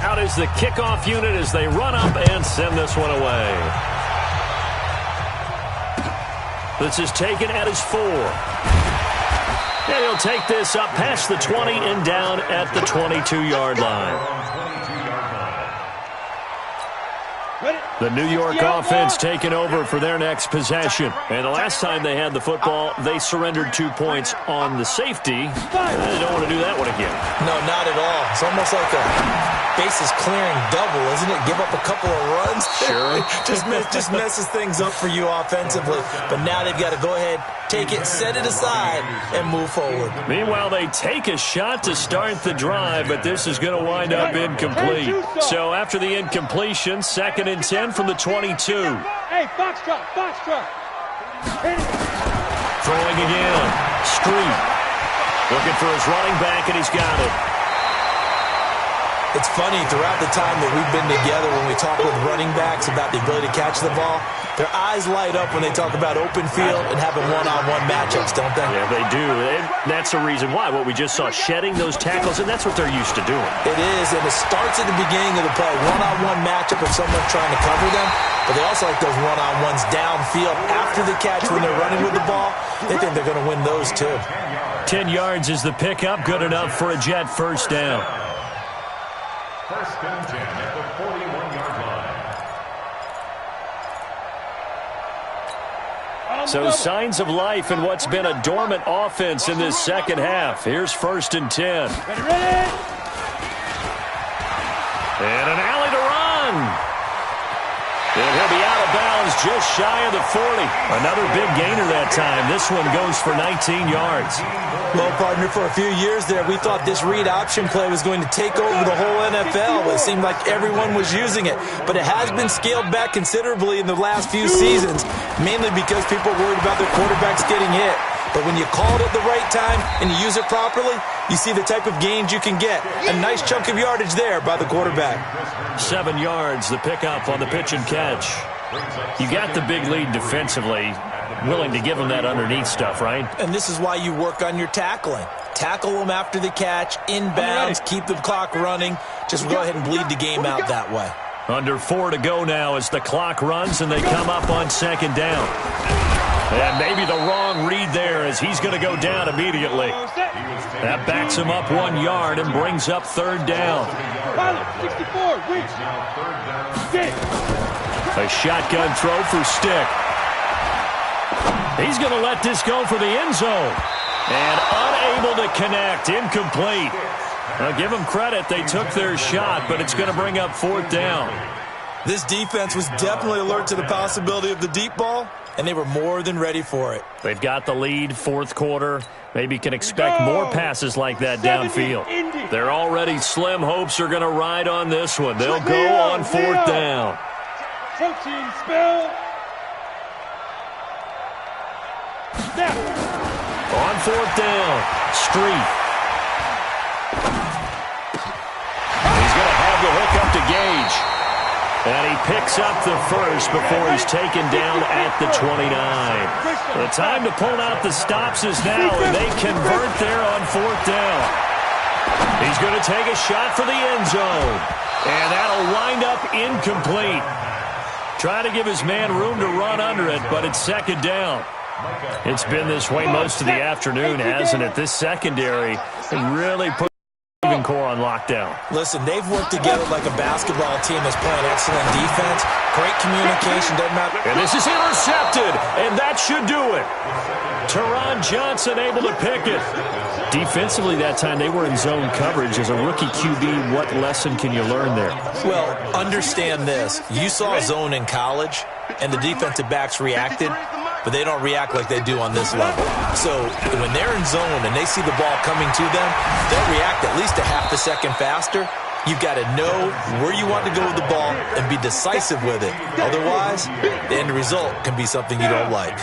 Out is the kickoff unit as they run up and send this one away. This is taken at his 4. And he'll take this up past the 20 and down at the 22-yard line. Ready? The New York offense taking over for their next possession. And the last time they had the football, they surrendered 2 points on the safety. They don't want to do that one again. No, not at all. It's almost like a bases clearing double, isn't it? Give up a couple of runs. Sure. just messes things up for you offensively. But now they've got to go ahead, take it, set it aside, and move forward. Meanwhile, they take a shot to start the drive, but this is going to wind up incomplete. So after the incompletion, 2nd and 10 from the 22. Hey, Foxtrot. Throwing again. Street. Looking for his running back, and he's got it. It's funny, throughout the time that we've been together, when we talk with running backs about the ability to catch the ball, their eyes light up when they talk about open field and having one-on-one matchups, don't they? Yeah, they do. And that's the reason why. What we just saw, shedding those tackles, and that's what they're used to doing. It is, and it starts at the beginning of the play. One-on-one matchup if someone's trying to cover them, but they also like those one-on-ones downfield after the catch when they're running with the ball. They think they're going to win those, too. 10 yards is the pickup. Good enough for a Jet first down. 1st and 10 at the 41-yard line. So signs of life in what's been a dormant offense in this second half. Here's 1st and 10. Ready? And an alley to run. And he'll be out of bounds just shy of the 40. Another big gainer that time. This one goes for 19 yards. Well, partner, for a few years there, we thought this read option play was going to take over the whole NFL. It seemed like everyone was using it. But it has been scaled back considerably in the last few seasons, mainly because people are worried about their quarterbacks getting hit. But when you call it at the right time and you use it properly, you see the type of gains you can get. A nice chunk of yardage there by the quarterback. 7 yards, the pickup on the pitch and catch. You got the big lead defensively. Willing to give them that underneath stuff, right? And this is why you work on your tackling. Tackle them after the catch, inbounds, keep the clock running. Just go ahead and bleed the game out that way. Under 4 to go now as the clock runs and they come up on 2nd down. And maybe the wrong read there as he's going to go down immediately. That backs him up 1 yard and brings up 3rd down. 64, A shotgun throw for Stick. He's going to let this go for the end zone. And unable to connect. Incomplete. Now, give them credit. They took their shot, but it's going to bring up 4th down. This defense was definitely alert to the possibility of the deep ball, and they were more than ready for it. They've got the lead, 4th quarter. Maybe can expect more passes like that downfield. Their already slim hopes are going to ride on this one. They'll go on 4th down. Protein spill. Snap. On 4th down, Street. He's going to have the hook up to Gage. And he picks up the first before he's taken down at the 29. The time to pull out the stops is now, and they convert there on 4th down. He's going to take a shot for the end zone. And that'll wind up incomplete. Trying to give his man room to run under it, but it's 2nd down. It's been this way most of the afternoon, hasn't it? This secondary really put the core on lockdown. Listen, they've worked together like a basketball team that's playing excellent defense. Great communication, doesn't matter. And this is intercepted, and that should do it. Teron Johnson able to pick it. Defensively that time, they were in zone coverage. As a rookie QB, what lesson can you learn there? Well, understand this. You saw zone in college, and the defensive backs reacted, but they don't react like they do on this level. So when they're in zone and they see the ball coming to them, they'll react at least a half a second faster. You've got to know where you want to go with the ball and be decisive with it. Otherwise, the end result can be something you don't like.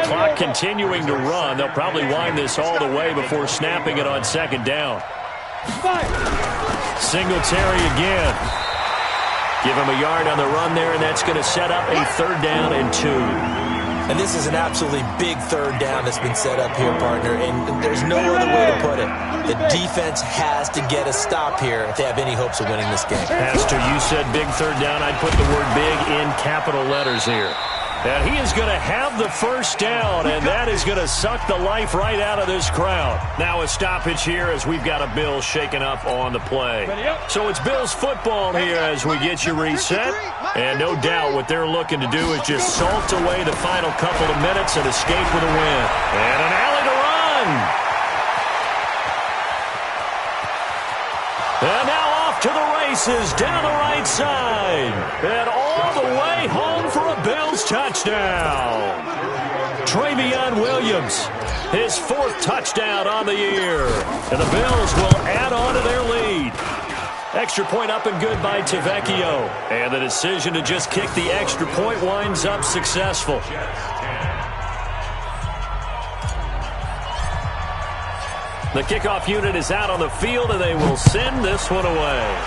Clock continuing to run. They'll probably wind this all the way before snapping it on 2nd down. Singletary again. Give him a yard on the run there, and that's going to set up a 3rd down and 2. And this is an absolutely big 3rd down that's been set up here, partner, and there's no other way to put it. The defense has to get a stop here if they have any hopes of winning this game. Pastor, you said big 3rd down. I'd put the word big in capital letters here. And he is going to have the first down, and that is going to suck the life right out of this crowd. Now a stoppage here as we've got a Bills shaking up on the play. So it's Bills football here as we get you reset. And no doubt what they're looking to do is just salt away the final couple of minutes and escape with a win. And an alley to run. And now off to the races down the right side. And all the way home for a Bills touchdown. Travion Williams, his 4th touchdown on the year. And the Bills will add on to their lead. Extra point up and good by Tavecchio. And the decision to just kick the extra point winds up successful. The kickoff unit is out on the field, and they will send this one away.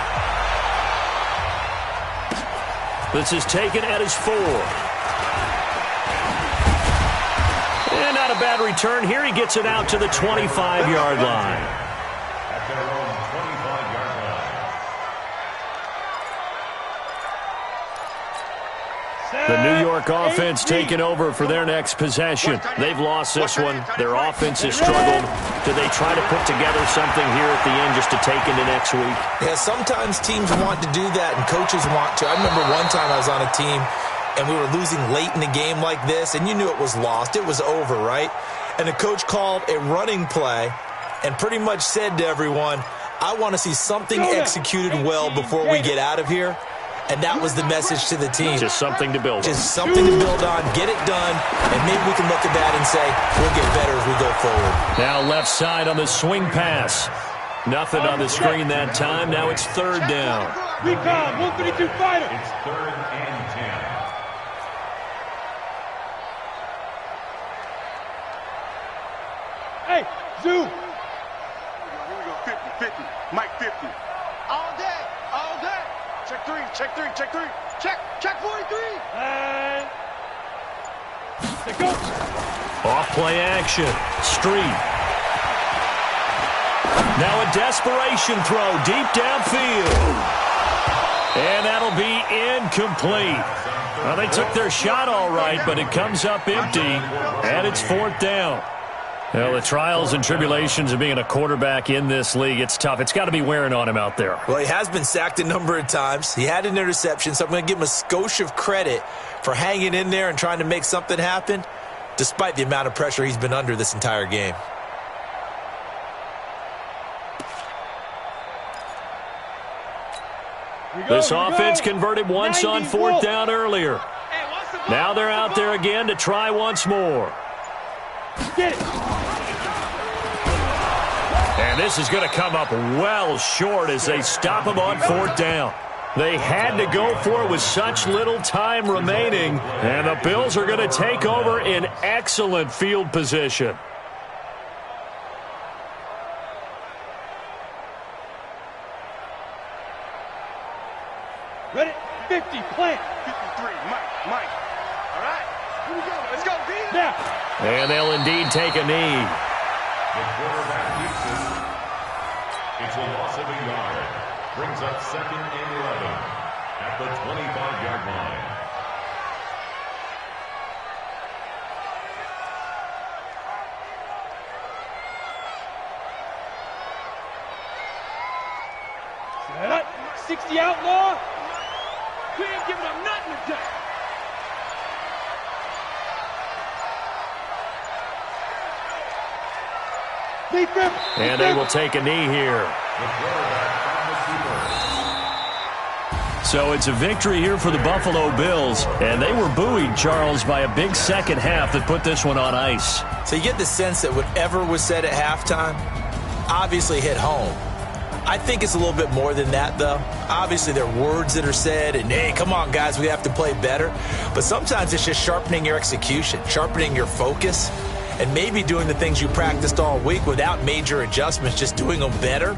This is taken at his 4. And not a bad return here. He gets it out to the 25-yard line. At their own 25-yard line. The New York offense taking over for their next possession. They've lost this one. Their offense has struggled. Do they try to put together something here at the end just to take into next week? Yeah, sometimes teams want to do that and coaches want to. I remember one time I was on a team and we were losing late in the game like this, and you knew it was lost. It was over, right? And the coach called a running play and pretty much said to everyone, I want to see something executed well before we get out of here. And that was the message to the team. Just something to build on. Just something to build on, get it done, and maybe we can look at that and say, we'll get better as we go forward. Now left side on the swing pass. Nothing on the screen that time. Now it's 3rd down. Recon, 132 fighter. It's 3rd and 10. Hey, Zoo. Here we go, 50, 50, Mike 50. All day, all day. Check 3, check 3, check 3. Check 43. And they go. Off play action. Street. Now a desperation throw deep downfield. And that'll be incomplete. Well, they took their shot all right, but it comes up empty, and it's 4th down. Well, the trials and tribulations of being a quarterback in this league, it's tough. It's got to be wearing on him out there. Well, he has been sacked a number of times. He had an interception, so I'm going to give him a skosh of credit for hanging in there and trying to make something happen, despite the amount of pressure he's been under this entire game. This offense converted once on 4th down earlier. Now they're out there again to try once more. Get it. And this is going to come up well short as they stop him on 4th down. They had to go for it with such little time remaining, and the Bills are going to take over in excellent field position. Ready? 50, plant. 53, Mike. All right, here we go. Let's go, B. Now. And they'll indeed take a knee. The quarterback keeps it. It's a loss of a yard. Brings up 2nd and 11 at the 25-yard line. Set up. 60 outlaw. We ain't giving up nothing today. And they will take a knee here. So it's a victory here for the Buffalo Bills, and they were buoyed, Charles, by a big second half that put this one on ice. So you get the sense that whatever was said at halftime obviously hit home. I think it's a little bit more than that, though. Obviously, there are words that are said, and, hey, come on, guys, we have to play better. But sometimes it's just sharpening your execution, sharpening your focus, and maybe doing the things you practiced all week without major adjustments, just doing them better.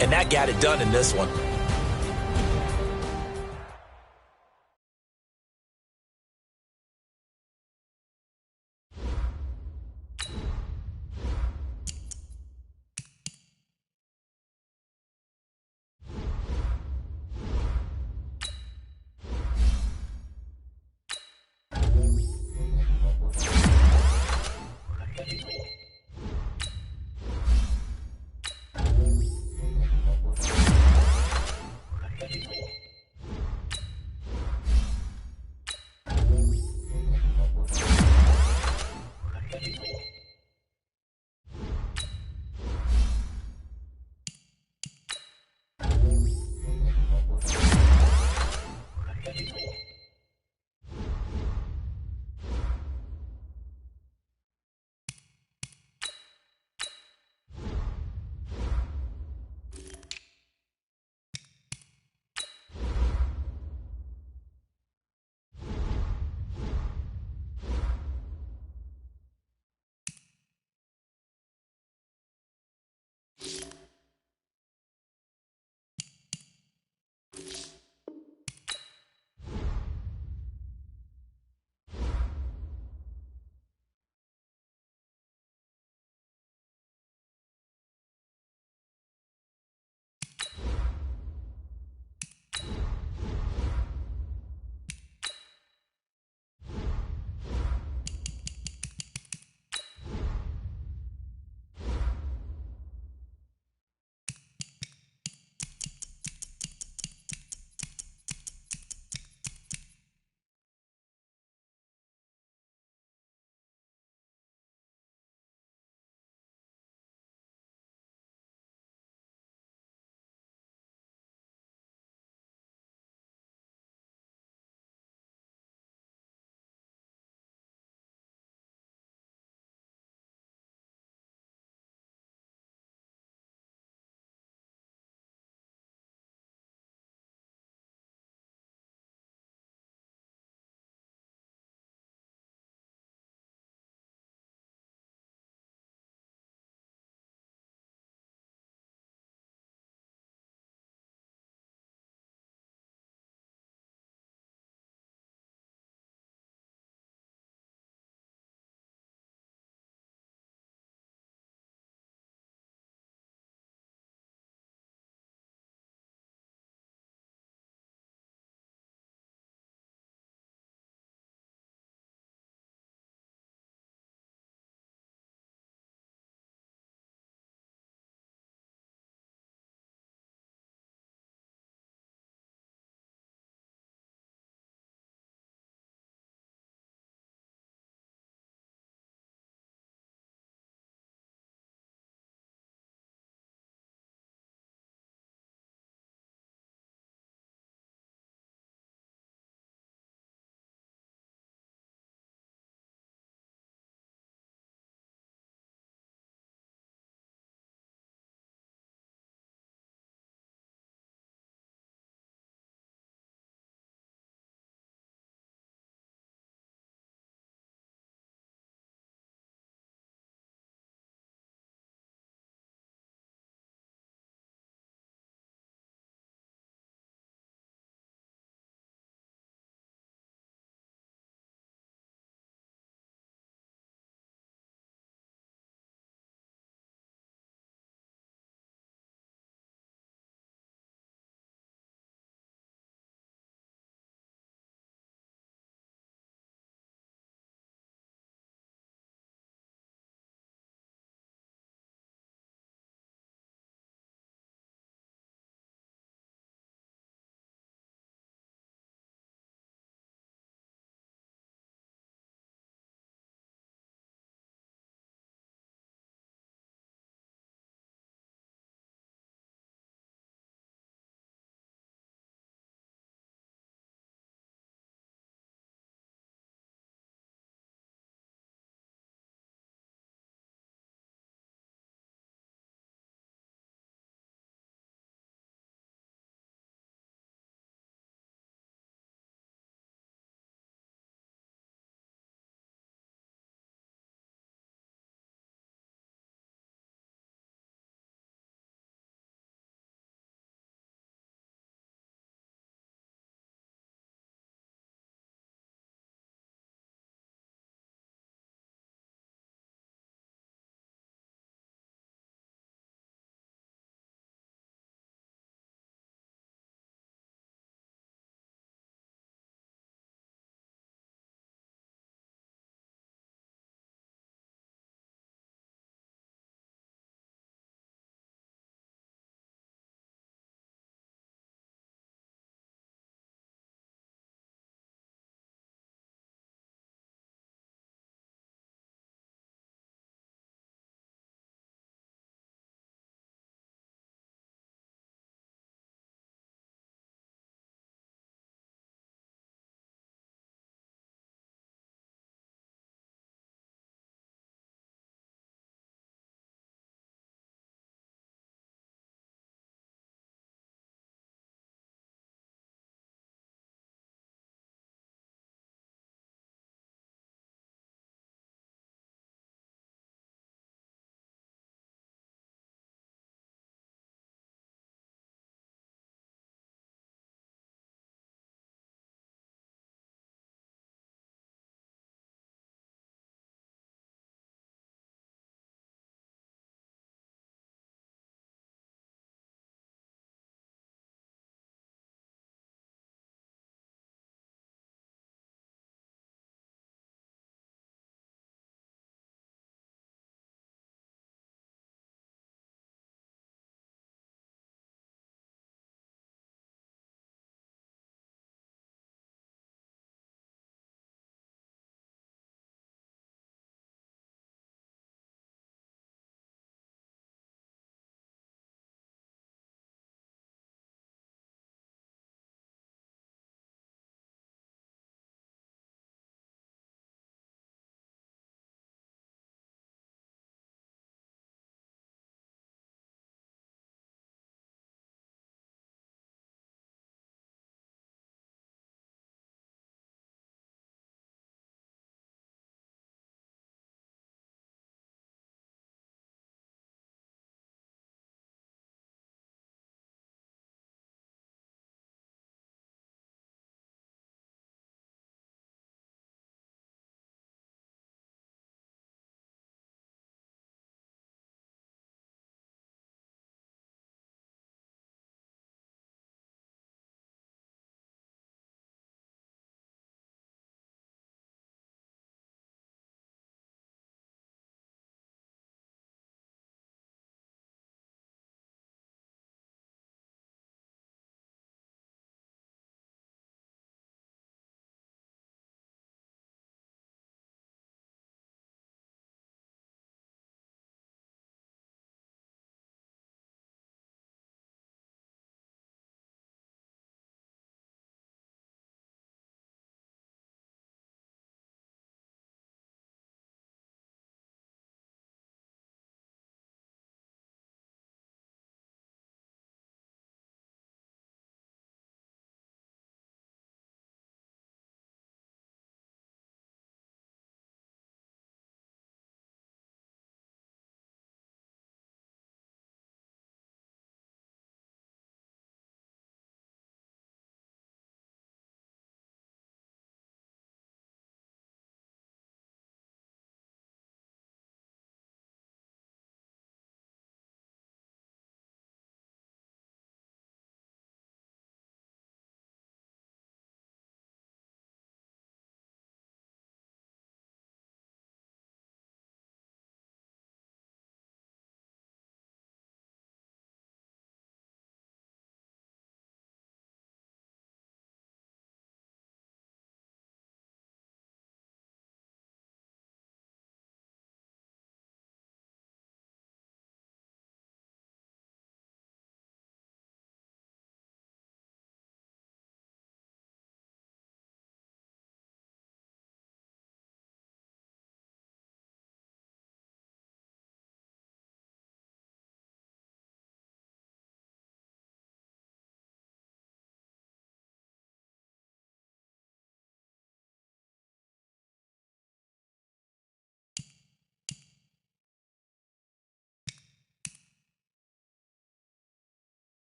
And that got it done in this one.